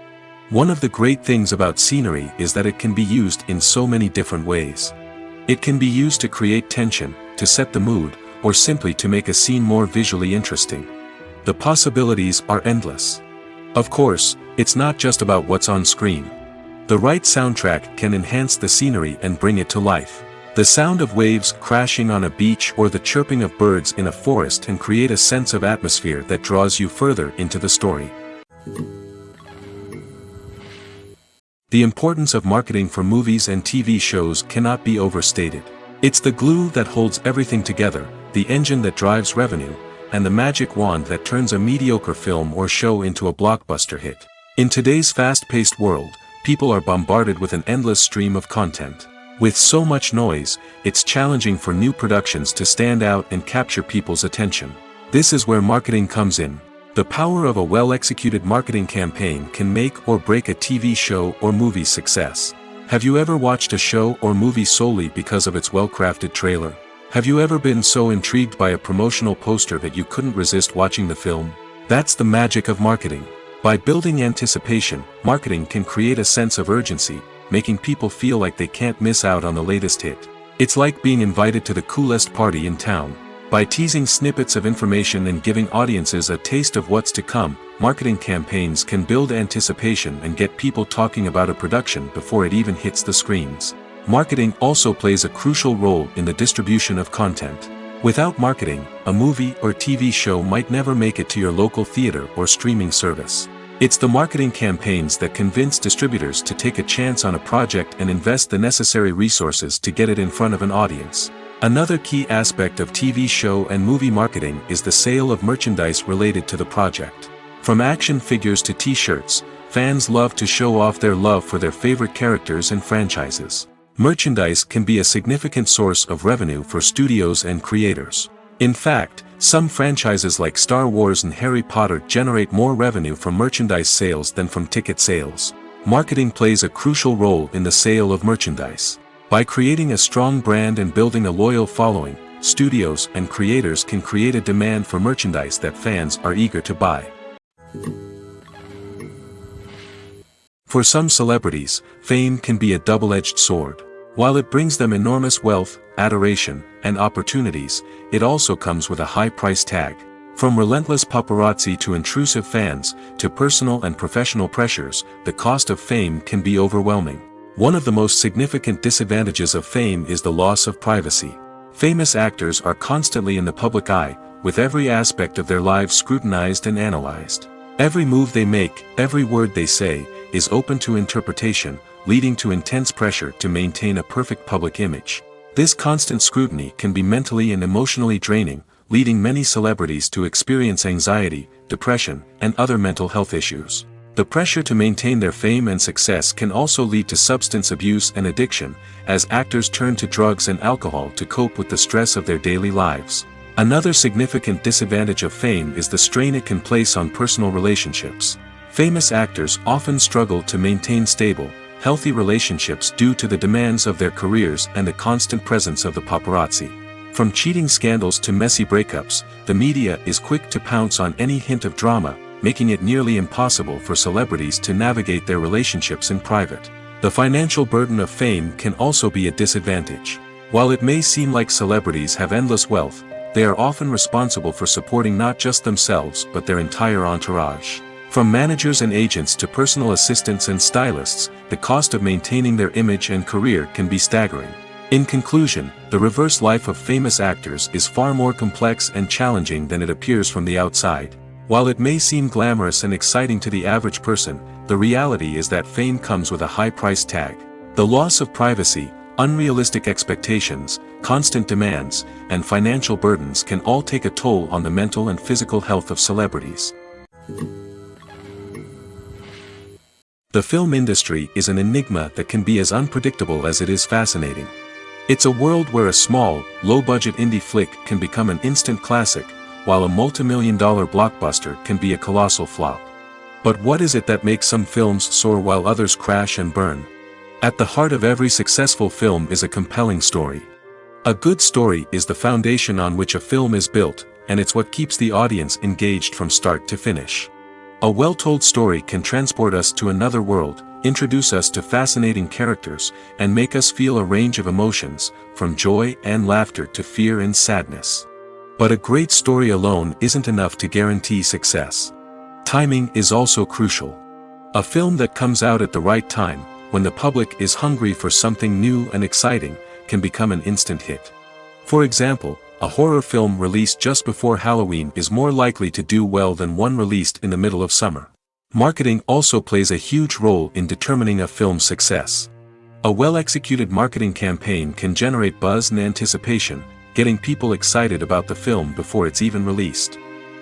One of the great things about scenery is that it can be used in so many different ways. It can be used to create tension, to set the mood, or simply to make a scene more visually interesting. The possibilities are endless. Of course, it's not just about what's on screen. The right soundtrack can enhance the scenery and bring it to life. The sound of waves crashing on a beach or the chirping of birds in a forest can create a sense of atmosphere that draws you further into the story. The importance of marketing for movies and TV shows cannot be overstated. It's the glue that holds everything together, the engine that drives revenue, and the magic wand that turns a mediocre film or show into a blockbuster hit. In today's fast-paced world, people are bombarded with an endless stream of content. With so much noise, it's challenging for new productions to stand out and capture people's attention. This is where marketing comes in. The power of a well-executed marketing campaign can make or break a TV show or movie's success. Have you ever watched a show or movie solely because of its well-crafted trailer? Have you ever been so intrigued by a promotional poster that you couldn't resist watching the film? That's the magic of marketing. By building anticipation, marketing can create a sense of urgency, making people feel like they can't miss out on the latest hit. It's like being invited to the coolest party in town. By teasing snippets of information and giving audiences a taste of what's to come, marketing campaigns can build anticipation and get people talking about a production before it even hits the screens. Marketing also plays a crucial role in the distribution of content. Without marketing, a movie or TV show might never make it to your local theater or streaming service. It's the marketing campaigns that convince distributors to take a chance on a project and invest the necessary resources to get it in front of an audience. Another key aspect of TV show and movie marketing is the sale of merchandise related to the project. From action figures to t-shirts, fans love to show off their love for their favorite characters and franchises. Merchandise can be a significant source of revenue for studios and creators. In fact, some franchises like Star Wars and Harry Potter generate more revenue from merchandise sales than from ticket sales. Marketing plays a crucial role in the sale of merchandise. By creating a strong brand and building a loyal following, studios and creators can create a demand for merchandise that fans are eager to buy. For some celebrities, fame can be a double-edged sword. While it brings them enormous wealth, adoration, and opportunities, it also comes with a high price tag. From relentless paparazzi to intrusive fans, to personal and professional pressures, the cost of fame can be overwhelming. One of the most significant disadvantages of fame is the loss of privacy. Famous actors are constantly in the public eye, with every aspect of their lives scrutinized and analyzed. Every move they make, every word they say, is open to interpretation, leading to intense pressure to maintain a perfect public image. This constant scrutiny can be mentally and emotionally draining, leading many celebrities to experience anxiety, depression, and other mental health issues. The pressure to maintain their fame and success can also lead to substance abuse and addiction, as actors turn to drugs and alcohol to cope with the stress of their daily lives. Another significant disadvantage of fame is the strain it can place on personal relationships. Famous actors often struggle to maintain stable, healthy relationships due to the demands of their careers and the constant presence of the paparazzi. From cheating scandals to messy breakups, the media is quick to pounce on any hint of drama, making it nearly impossible for celebrities to navigate their relationships in private. The financial burden of fame can also be a disadvantage. While it may seem like celebrities have endless wealth, they are often responsible for supporting not just themselves but their entire entourage. From managers and agents to personal assistants and stylists, the cost of maintaining their image and career can be staggering. In conclusion, the reverse life of famous actors is far more complex and challenging than it appears from the outside. While it may seem glamorous and exciting to the average person, the reality is that fame comes with a high price tag. The loss of privacy, unrealistic expectations, constant demands, and financial burdens can all take a toll on the mental and physical health of celebrities. The film industry is an enigma that can be as unpredictable as it is fascinating. It's a world where a small, low-budget indie flick can become an instant classic, while a multi-million-dollar blockbuster can be a colossal flop. But what is it that makes some films soar while others crash and burn? At the heart of every successful film is a compelling story. A good story is the foundation on which a film is built, and it's what keeps the audience engaged from start to finish. A well-told story can transport us to another world, introduce us to fascinating characters, and make us feel a range of emotions, from joy and laughter to fear and sadness. But a great story alone isn't enough to guarantee success. Timing is also crucial. A film that comes out at the right time, when the public is hungry for something new and exciting, can become an instant hit. For example, a horror film released just before Halloween is more likely to do well than one released in the middle of summer. Marketing also plays a huge role in determining a film's success. A well-executed marketing campaign can generate buzz and anticipation, getting people excited about the film before it's even released.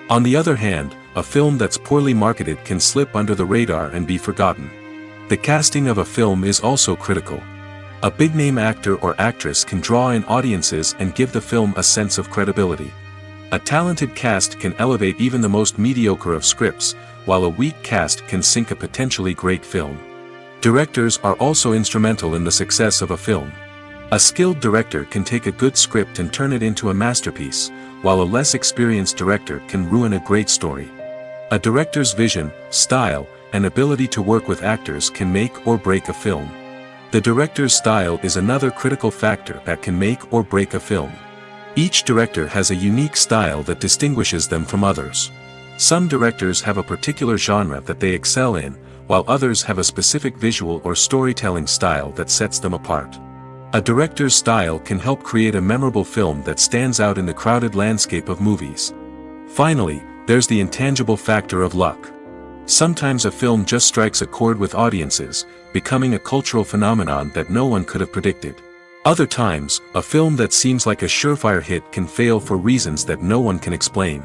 On the other hand, a film that's poorly marketed can slip under the radar and be forgotten. The casting of a film is also critical. A big-name actor or actress can draw in audiences and give the film a sense of credibility. A talented cast can elevate even the most mediocre of scripts, while a weak cast can sink a potentially great film. Directors are also instrumental in the success of a film. A skilled director can take a good script and turn it into a masterpiece, while a less experienced director can ruin a great story. A director's vision, style, and ability to work with actors can make or break a film. The director's style is another critical factor that can make or break a film. Each director has a unique style that distinguishes them from others. Some directors have a particular genre that they excel in, while others have a specific visual or storytelling style that sets them apart. A director's style can help create a memorable film that stands out in the crowded landscape of movies. Finally, there's the intangible factor of luck. Sometimes a film just strikes a chord with audiences, becoming a cultural phenomenon that no one could have predicted. Other times, a film that seems like a surefire hit can fail for reasons that no one can explain.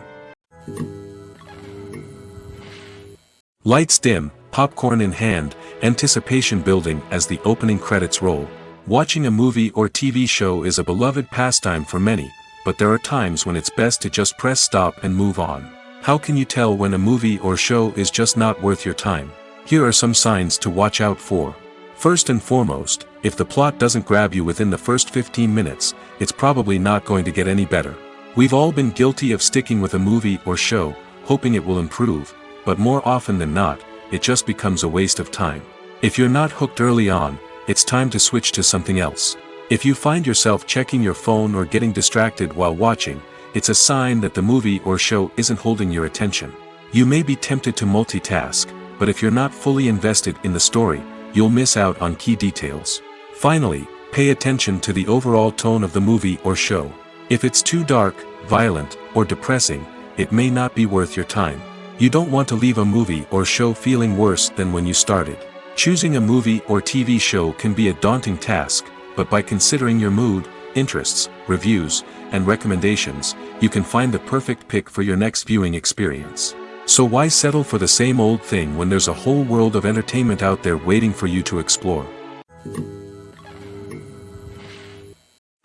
Lights dim, popcorn in hand, anticipation building as the opening credits roll. Watching a movie or TV show is a beloved pastime for many, but there are times when it's best to just press stop and move on. How can you tell when a movie or show is just not worth your time? Here are some signs to watch out for. First and foremost, if the plot doesn't grab you within the first 15 minutes, it's probably not going to get any better. We've all been guilty of sticking with a movie or show, hoping it will improve, but more often than not, it just becomes a waste of time. If you're not hooked early on, it's time to switch to something else. If you find yourself checking your phone or getting distracted while watching, it's a sign that the movie or show isn't holding your attention. You may be tempted to multitask, but if you're not fully invested in the story, you'll miss out on key details. Finally, pay attention to the overall tone of the movie or show. If it's too dark, violent, or depressing, it may not be worth your time. You don't want to leave a movie or show feeling worse than when you started. Choosing a movie or TV show can be a daunting task, but by considering your mood, interests, reviews, and recommendations, you can find the perfect pick for your next viewing experience. So why settle for the same old thing when there's a whole world of entertainment out there waiting for you to explore?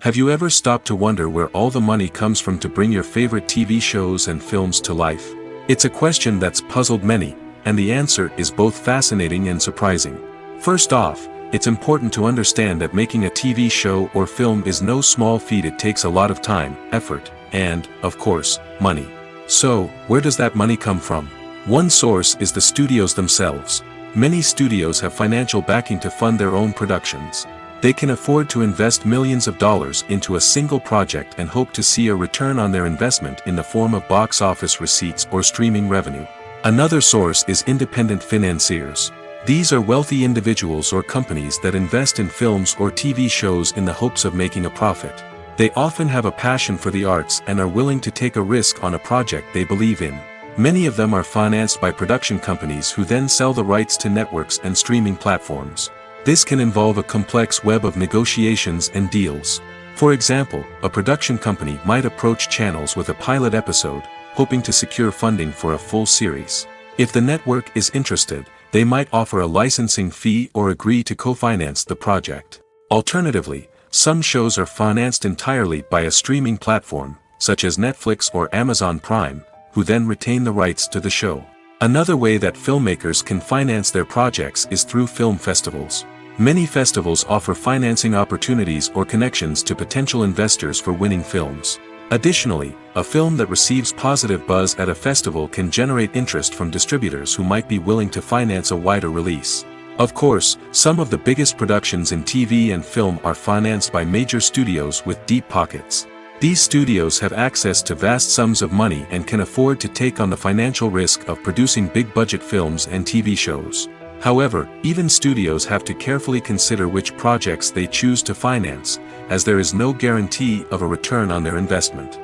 Have you ever stopped to wonder where all the money comes from to bring your favorite TV shows and films to life? It's a question that's puzzled many, and the answer is both fascinating and surprising. First off, it's important to understand that making a TV show or film is no small feat. It takes a lot of time, effort, and, of course, money. So, where does that money come from? One source is the studios themselves. Many studios have financial backing to fund their own productions. They can afford to invest millions of dollars into a single project and hope to see a return on their investment in the form of box office receipts or streaming revenue. Another source is independent financiers. These are wealthy individuals or companies that invest in films or TV shows in the hopes of making a profit. They often have a passion for the arts and are willing to take a risk on a project they believe in. Many of them are financed by production companies who then sell the rights to networks and streaming platforms. This can involve a complex web of negotiations and deals. For example, a production company might approach channels with a pilot episode, hoping to secure funding for a full series. If the network is interested, they might offer a licensing fee or agree to co-finance the project. Alternatively, some shows are financed entirely by a streaming platform, such as Netflix or Amazon Prime, who then retain the rights to the show. Another way that filmmakers can finance their projects is through film festivals. Many festivals offer financing opportunities or connections to potential investors for winning films. Additionally, a film that receives positive buzz at a festival can generate interest from distributors who might be willing to finance a wider release. Of course, some of the biggest productions in TV and film are financed by major studios with deep pockets. These studios have access to vast sums of money and can afford to take on the financial risk of producing big-budget films and TV shows. However, even studios have to carefully consider which projects they choose to finance, as there is no guarantee of a return on their investment.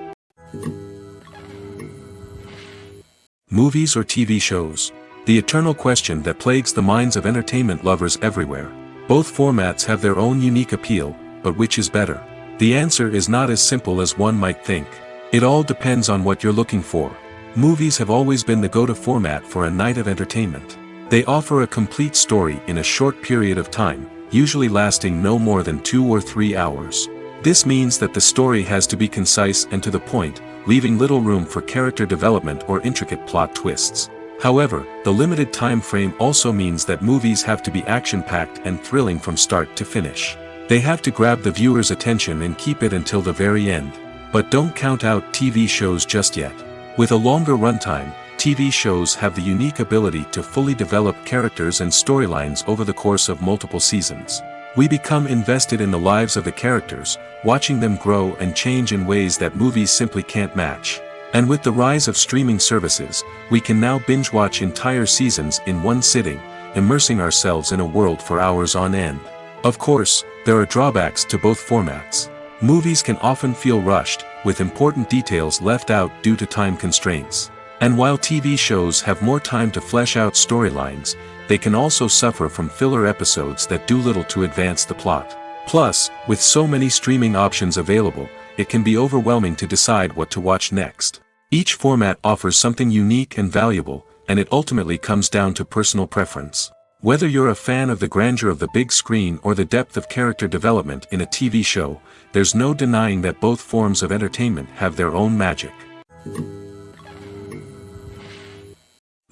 Movies or TV shows? The eternal question that plagues the minds of entertainment lovers everywhere. Both formats have their own unique appeal, but which is better? The answer is not as simple as one might think. It all depends on what you're looking for. Movies have always been the go-to format for a night of entertainment. They offer a complete story in a short period of time, usually lasting no more than 2 or 3 hours. This means that the story has to be concise and to the point, leaving little room for character development or intricate plot twists. However, the limited time frame also means that movies have to be action-packed and thrilling from start to finish. They have to grab the viewer's attention and keep it until the very end. But don't count out TV shows just yet. With a longer runtime, TV shows have the unique ability to fully develop characters and storylines over the course of multiple seasons. We become invested in the lives of the characters, watching them grow and change in ways that movies simply can't match. And with the rise of streaming services, we can now binge-watch entire seasons in one sitting, immersing ourselves in a world for hours on end. Of course, there are drawbacks to both formats. Movies can often feel rushed, with important details left out due to time constraints. And while TV shows have more time to flesh out storylines, they can also suffer from filler episodes that do little to advance the plot. Plus, with so many streaming options available, it can be overwhelming to decide what to watch next. Each format offers something unique and valuable, and it ultimately comes down to personal preference. Whether you're a fan of the grandeur of the big screen or the depth of character development in a TV show, there's no denying that both forms of entertainment have their own magic.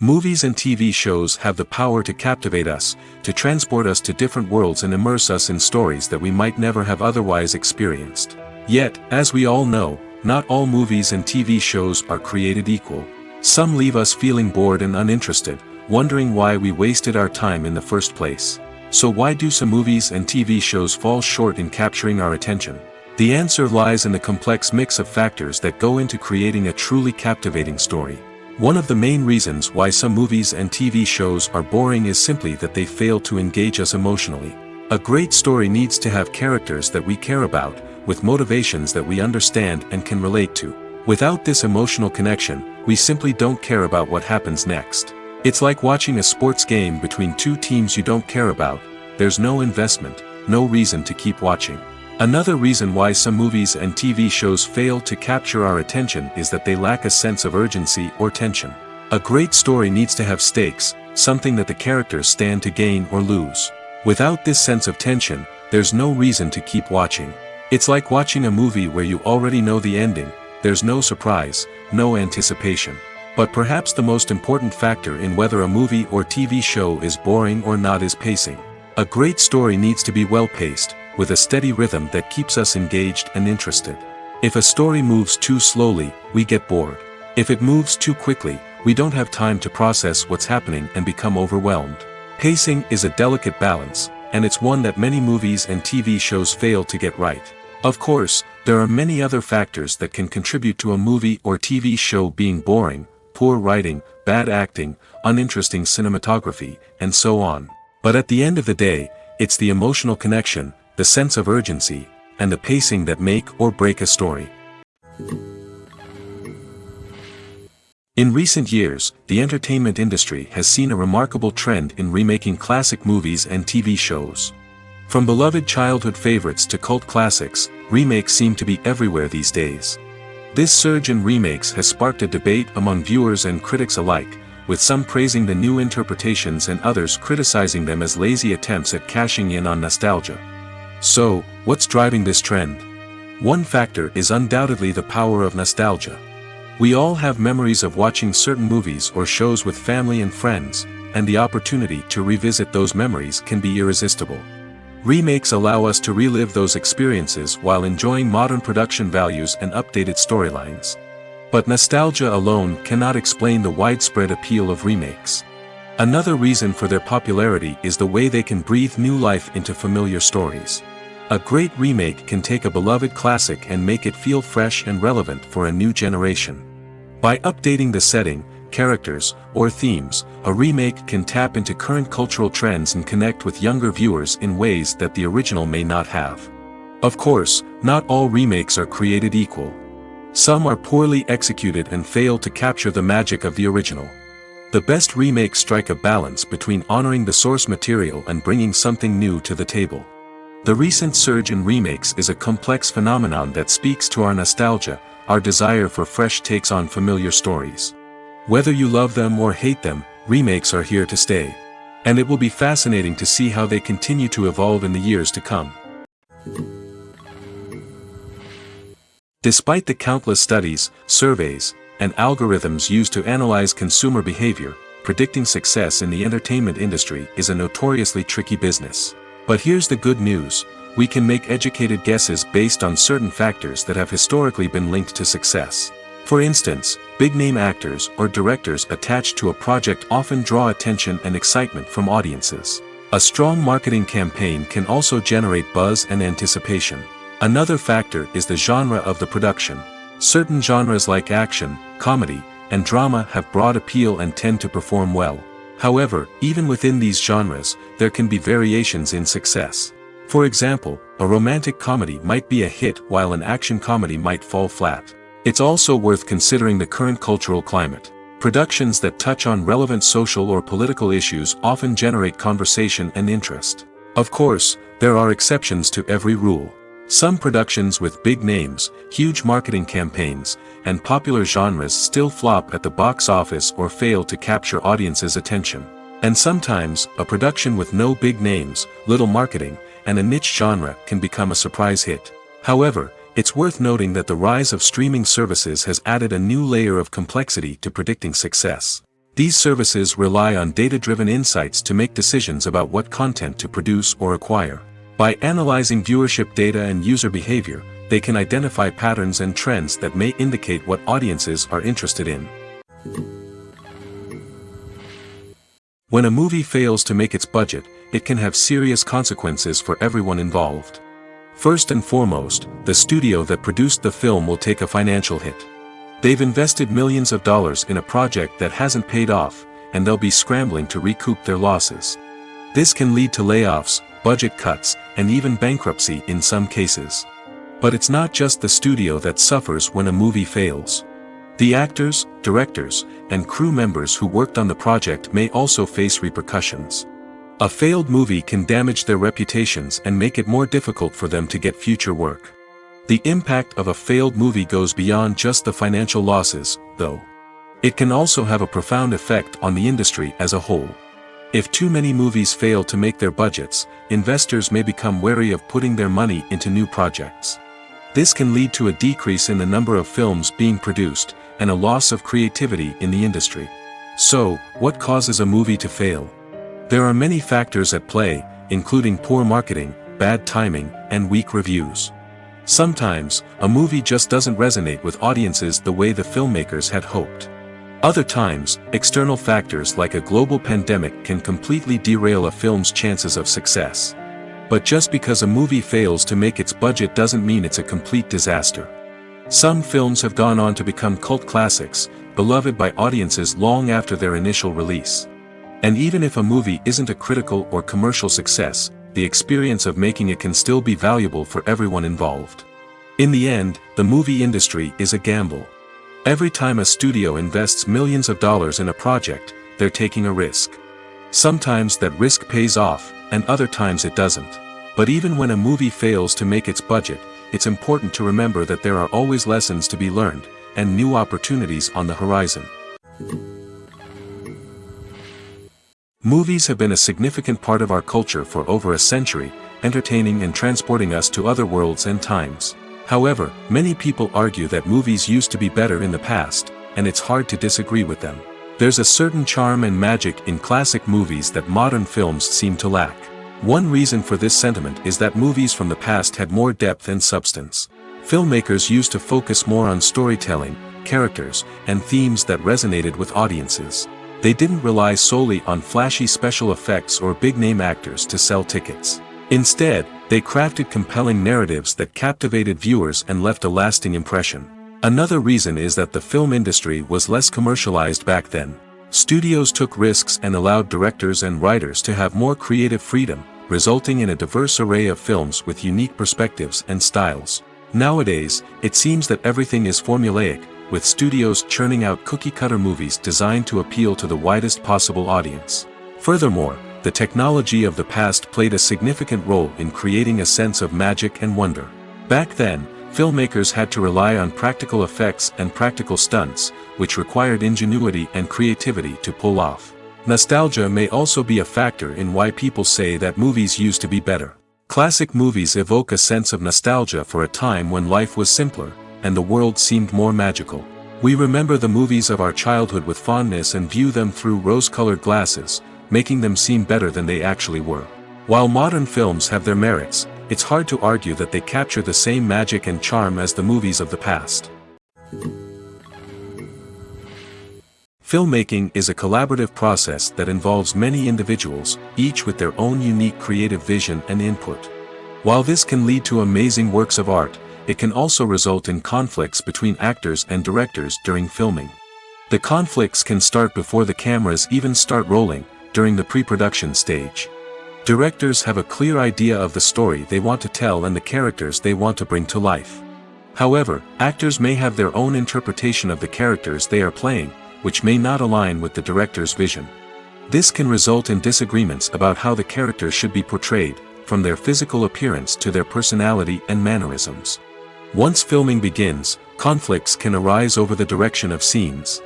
Movies and TV shows have the power to captivate us, to transport us to different worlds and immerse us in stories that we might never have otherwise experienced. Yet, as we all know, not all movies and TV shows are created equal. Some leave us feeling bored and uninterested, wondering why we wasted our time in the first place. So why do some movies and TV shows fall short in capturing our attention? The answer lies in the complex mix of factors that go into creating a truly captivating story. One of the main reasons why some movies and TV shows are boring is simply that they fail to engage us emotionally. A great story needs to have characters that we care about, with motivations that we understand and can relate to. Without this emotional connection, we simply don't care about what happens next. It's like watching a sports game between two teams you don't care about. There's no investment, no reason to keep watching. Another reason why some movies and TV shows fail to capture our attention is that they lack a sense of urgency or tension. A great story needs to have stakes, something that the characters stand to gain or lose. Without this sense of tension, there's no reason to keep watching. It's like watching a movie where you already know the ending. There's no surprise, no anticipation. But perhaps the most important factor in whether a movie or TV show is boring or not is pacing. A great story needs to be well-paced, with a steady rhythm that keeps us engaged and interested. If a story moves too slowly, we get bored. If it moves too quickly, we don't have time to process what's happening and become overwhelmed. Pacing is a delicate balance, and it's one that many movies and TV shows fail to get right. Of course, there are many other factors that can contribute to a movie or TV show being boring: poor writing, bad acting, uninteresting cinematography, and so on. But at the end of the day, it's the emotional connection, the sense of urgency, and the pacing that make or break a story. In recent years, the entertainment industry has seen a remarkable trend in remaking classic movies and TV shows. From beloved childhood favorites to cult classics, remakes seem to be everywhere these days. This surge in remakes has sparked a debate among viewers and critics alike, with some praising the new interpretations and others criticizing them as lazy attempts at cashing in on nostalgia. So, what's driving this trend? One factor is undoubtedly the power of nostalgia. We all have memories of watching certain movies or shows with family and friends, and the opportunity to revisit those memories can be irresistible. Remakes allow us to relive those experiences while enjoying modern production values and updated storylines. But nostalgia alone cannot explain the widespread appeal of remakes. Another reason for their popularity is the way they can breathe new life into familiar stories. A great remake can take a beloved classic and make it feel fresh and relevant for a new generation. By updating the setting, characters, or themes, a remake can tap into current cultural trends and connect with younger viewers in ways that the original may not have. Of course, not all remakes are created equal. Some are poorly executed and fail to capture the magic of the original. The best remakes strike a balance between honoring the source material and bringing something new to the table. The recent surge in remakes is a complex phenomenon that speaks to our nostalgia, our desire for fresh takes on familiar stories. Whether you love them or hate them, remakes are here to stay. And it will be fascinating to see how they continue to evolve in the years to come. Despite the countless studies, surveys, and algorithms used to analyze consumer behavior, predicting success in the entertainment industry is a notoriously tricky business. But here's the good news: we can make educated guesses based on certain factors that have historically been linked to success. For instance, big-name actors or directors attached to a project often draw attention and excitement from audiences. A strong marketing campaign can also generate buzz and anticipation. Another factor is the genre of the production. Certain genres like action, comedy, and drama have broad appeal and tend to perform well. However, even within these genres, there can be variations in success. For example, a romantic comedy might be a hit while an action comedy might fall flat. It's also worth considering the current cultural climate. Productions that touch on relevant social or political issues often generate conversation and interest. Of course, there are exceptions to every rule. Some productions with big names, huge marketing campaigns, and popular genres still flop at the box office or fail to capture audiences' attention. And sometimes, a production with no big names, little marketing, and a niche genre can become a surprise hit. However, it's worth noting that the rise of streaming services has added a new layer of complexity to predicting success. These services rely on data-driven insights to make decisions about what content to produce or acquire. By analyzing viewership data and user behavior, they can identify patterns and trends that may indicate what audiences are interested in. When a movie fails to make its budget, it can have serious consequences for everyone involved. First and foremost, the studio that produced the film will take a financial hit. They've invested millions of dollars in a project that hasn't paid off, and they'll be scrambling to recoup their losses. This can lead to layoffs, budget cuts, and even bankruptcy in some cases. But it's not just the studio that suffers when a movie fails. The actors, directors, and crew members who worked on the project may also face repercussions. A failed movie can damage their reputations and make it more difficult for them to get future work. The impact of a failed movie goes beyond just the financial losses, though. It can also have a profound effect on the industry as a whole. If too many movies fail to make their budgets, investors may become wary of putting their money into new projects. This can lead to a decrease in the number of films being produced, and a loss of creativity in the industry. So, what causes a movie to fail? There are many factors at play, including poor marketing, bad timing, and weak reviews. Sometimes, a movie just doesn't resonate with audiences the way the filmmakers had hoped. Other times, external factors like a global pandemic can completely derail a film's chances of success. But just because a movie fails to make its budget doesn't mean it's a complete disaster. Some films have gone on to become cult classics, beloved by audiences long after their initial release. And even if a movie isn't a critical or commercial success, the experience of making it can still be valuable for everyone involved. In the end, the movie industry is a gamble. Every time a studio invests millions of dollars in a project, they're taking a risk. Sometimes that risk pays off, and other times it doesn't. But even when a movie fails to make its budget, it's important to remember that there are always lessons to be learned, and new opportunities on the horizon. Movies have been a significant part of our culture for over a century, entertaining and transporting us to other worlds and times. However, many people argue that movies used to be better in the past, and it's hard to disagree with them. There's a certain charm and magic in classic movies that modern films seem to lack. One reason for this sentiment is that movies from the past had more depth and substance. Filmmakers used to focus more on storytelling, characters, and themes that resonated with audiences. They didn't rely solely on flashy special effects or big-name actors to sell tickets. Instead, they crafted compelling narratives that captivated viewers and left a lasting impression. Another reason is that the film industry was less commercialized back then. Studios took risks and allowed directors and writers to have more creative freedom, resulting in a diverse array of films with unique perspectives and styles. Nowadays, it seems that everything is formulaic, with studios churning out cookie-cutter movies designed to appeal to the widest possible audience. Furthermore, the technology of the past played a significant role in creating a sense of magic and wonder. Back then, filmmakers had to rely on practical effects and practical stunts, which required ingenuity and creativity to pull off. Nostalgia may also be a factor in why people say that movies used to be better. Classic movies evoke a sense of nostalgia for a time when life was simpler, and the world seemed more magical. We remember the movies of our childhood with fondness and view them through rose-colored glasses, making them seem better than they actually were. While modern films have their merits, it's hard to argue that they capture the same magic and charm as the movies of the past. Filmmaking is a collaborative process that involves many individuals, each with their own unique creative vision and input. While this can lead to amazing works of art, it can also result in conflicts between actors and directors during filming. The conflicts can start before the cameras even start rolling, during the pre-production stage. Directors have a clear idea of the story they want to tell and the characters they want to bring to life. However, actors may have their own interpretation of the characters they are playing, which may not align with the director's vision. This can result in disagreements about how the characters should be portrayed, from their physical appearance to their personality and mannerisms. Once filming begins, conflicts can arise over the direction of scenes.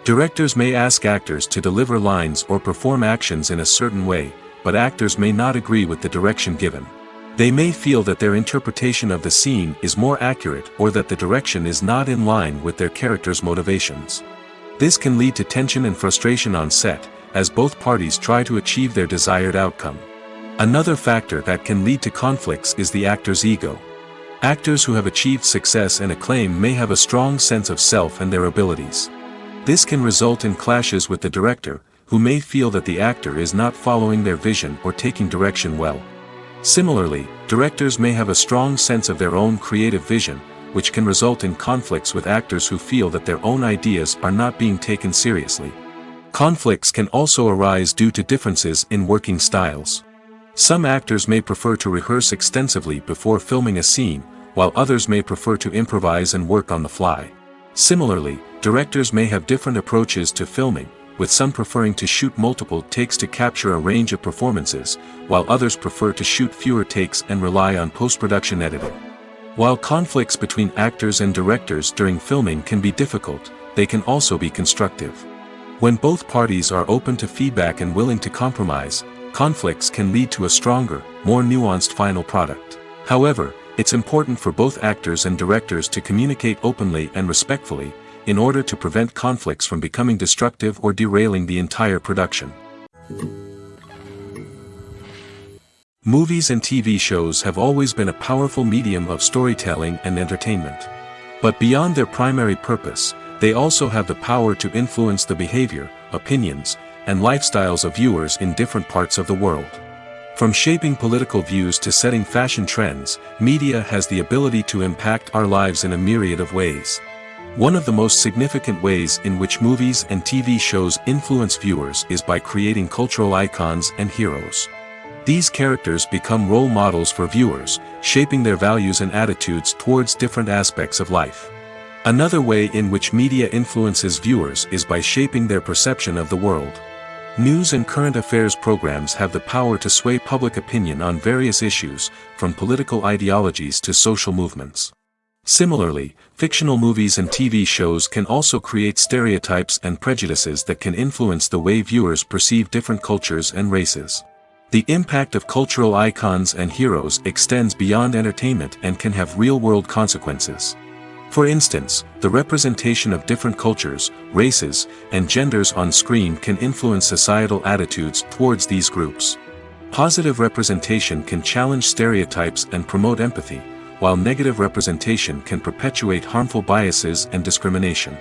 Directors may ask actors to deliver lines or perform actions in a certain way, but actors may not agree with the direction given. They may feel that their interpretation of the scene is more accurate or that the direction is not in line with their character's motivations. This can lead to tension and frustration on set, as both parties try to achieve their desired outcome. Another factor that can lead to conflicts is the actor's ego. Actors who have achieved success and acclaim may have a strong sense of self and their abilities. This can result in clashes with the director, who may feel that the actor is not following their vision or taking direction well. Similarly, directors may have a strong sense of their own creative vision, which can result in conflicts with actors who feel that their own ideas are not being taken seriously. Conflicts can also arise due to differences in working styles. Some actors may prefer to rehearse extensively before filming a scene, while others may prefer to improvise and work on the fly. Similarly, directors may have different approaches to filming, with some preferring to shoot multiple takes to capture a range of performances, while others prefer to shoot fewer takes and rely on post-production editing. While conflicts between actors and directors during filming can be difficult, they can also be constructive. When both parties are open to feedback and willing to compromise, conflicts can lead to a stronger, more nuanced final product. However, it's important for both actors and directors to communicate openly and respectfully, in order to prevent conflicts from becoming destructive or derailing the entire production. Movies and TV shows have always been a powerful medium of storytelling and entertainment. But beyond their primary purpose, they also have the power to influence the behavior, opinions, and lifestyles of viewers in different parts of the world. From shaping political views to setting fashion trends, media has the ability to impact our lives in a myriad of ways. One of the most significant ways in which movies and TV shows influence viewers is by creating cultural icons and heroes. These characters become role models for viewers, shaping their values and attitudes towards different aspects of life. Another way in which media influences viewers is by shaping their perception of the world. News and current affairs programs have the power to sway public opinion on various issues, from political ideologies to social movements. Similarly, fictional movies and TV shows can also create stereotypes and prejudices that can influence the way viewers perceive different cultures and races. The impact of cultural icons and heroes extends beyond entertainment and can have real-world consequences. For instance, the representation of different cultures, races, and genders on screen can influence societal attitudes towards these groups. Positive representation can challenge stereotypes and promote empathy, while negative representation can perpetuate harmful biases and discrimination.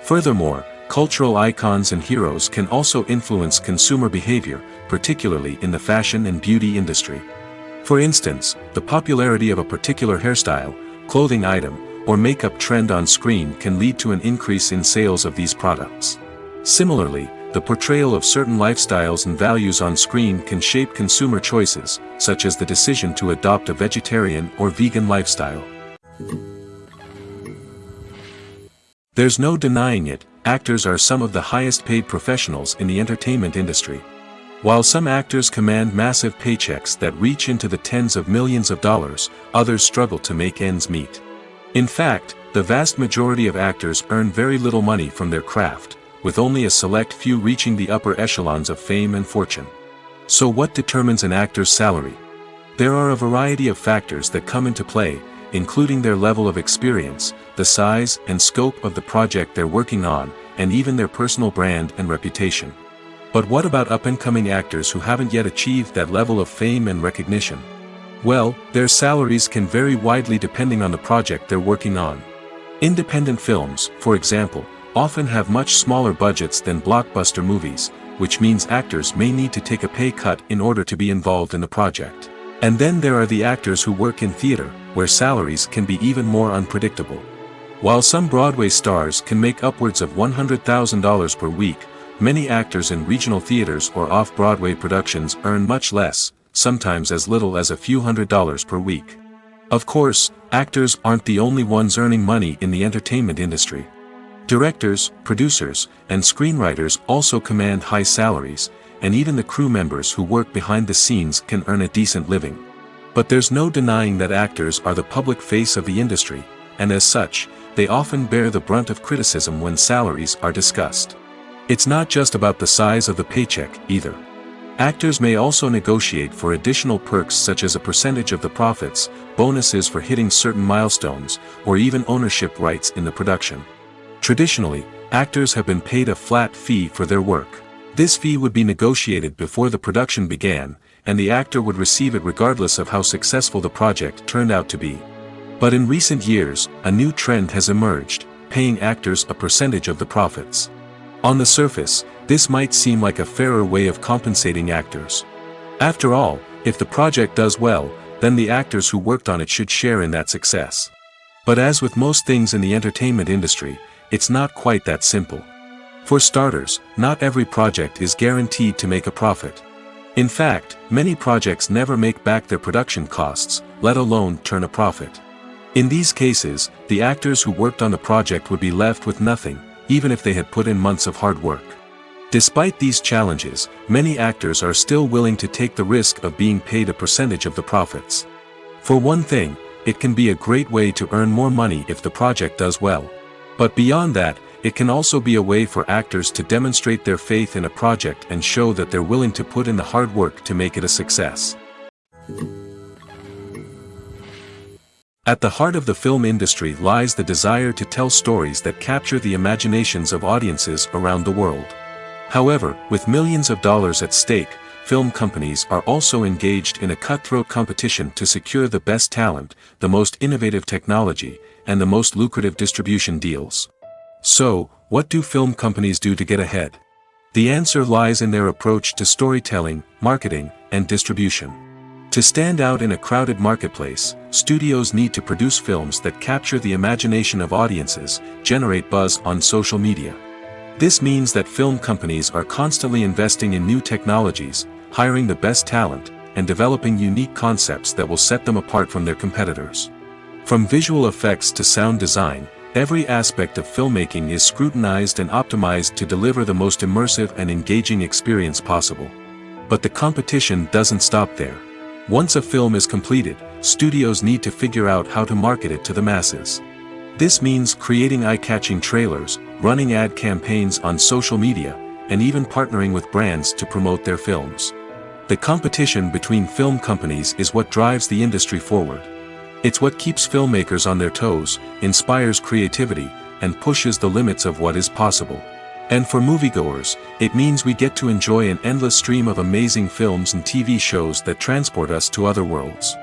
Furthermore, cultural icons and heroes can also influence consumer behavior, particularly in the fashion and beauty industry. For instance, the popularity of a particular hairstyle, clothing item, or makeup trend on screen can lead to an increase in sales of these products. Similarly, the portrayal of certain lifestyles and values on screen can shape consumer choices, such as the decision to adopt a vegetarian or vegan lifestyle. There's no denying it, actors are some of the highest paid professionals in the entertainment industry. While some actors command massive paychecks that reach into the tens of millions of dollars, others struggle to make ends meet. In fact, the vast majority of actors earn very little money from their craft, with only a select few reaching the upper echelons of fame and fortune. So what determines an actor's salary? There are a variety of factors that come into play, including their level of experience, the size and scope of the project they're working on, and even their personal brand and reputation. But what about up-and-coming actors who haven't yet achieved that level of fame and recognition? Well, their salaries can vary widely depending on the project they're working on. Independent films, for example, often have much smaller budgets than blockbuster movies, which means actors may need to take a pay cut in order to be involved in the project. And then there are the actors who work in theater, where salaries can be even more unpredictable. While some Broadway stars can make upwards of $100,000 per week, many actors in regional theaters or off-Broadway productions earn much less, sometimes as little as a few $100s per week. Of course, actors aren't the only ones earning money in the entertainment industry. Directors, producers, and screenwriters also command high salaries, and even the crew members who work behind the scenes can earn a decent living. But there's no denying that actors are the public face of the industry, and as such, they often bear the brunt of criticism when salaries are discussed. It's not just about the size of the paycheck, either. Actors may also negotiate for additional perks such as a percentage of the profits, bonuses for hitting certain milestones, or even ownership rights in the production. Traditionally, actors have been paid a flat fee for their work. This fee would be negotiated before the production began, and the actor would receive it regardless of how successful the project turned out to be. But in recent years, a new trend has emerged, paying actors a percentage of the profits. On the surface, This might seem like a fairer way of compensating actors. After all, if the project does well, then the actors who worked on it should share in that success. But as with most things in the entertainment industry, it's not quite that simple. For starters, not every project is guaranteed to make a profit. In fact, many projects never make back their production costs, let alone turn a profit. In these cases, the actors who worked on the project would be left with nothing, even if they had put in months of hard work. Despite these challenges, many actors are still willing to take the risk of being paid a percentage of the profits. For one thing, it can be a great way to earn more money if the project does well. But beyond that, it can also be a way for actors to demonstrate their faith in a project and show that they're willing to put in the hard work to make it a success. At the heart of the film industry lies the desire to tell stories that capture the imaginations of audiences around the world. However, with millions of dollars at stake, film companies are also engaged in a cutthroat competition to secure the best talent, the most innovative technology, and the most lucrative distribution deals. So, what do film companies do to get ahead? The answer lies in their approach to storytelling, marketing, and distribution. To stand out in a crowded marketplace, studios need to produce films that capture the imagination of audiences, generate buzz on social media. This means that film companies are constantly investing in new technologies, hiring the best talent, and developing unique concepts that will set them apart from their competitors. From visual effects to sound design, every aspect of filmmaking is scrutinized and optimized to deliver the most immersive and engaging experience possible. But the competition doesn't stop there. Once a film is completed, studios need to figure out how to market it to the masses. This means creating eye-catching trailers, running ad campaigns on social media, and even partnering with brands to promote their films. The competition between film companies is what drives the industry forward. It's what keeps filmmakers on their toes, inspires creativity, and pushes the limits of what is possible. And for moviegoers, it means we get to enjoy an endless stream of amazing films and TV shows that transport us to other worlds.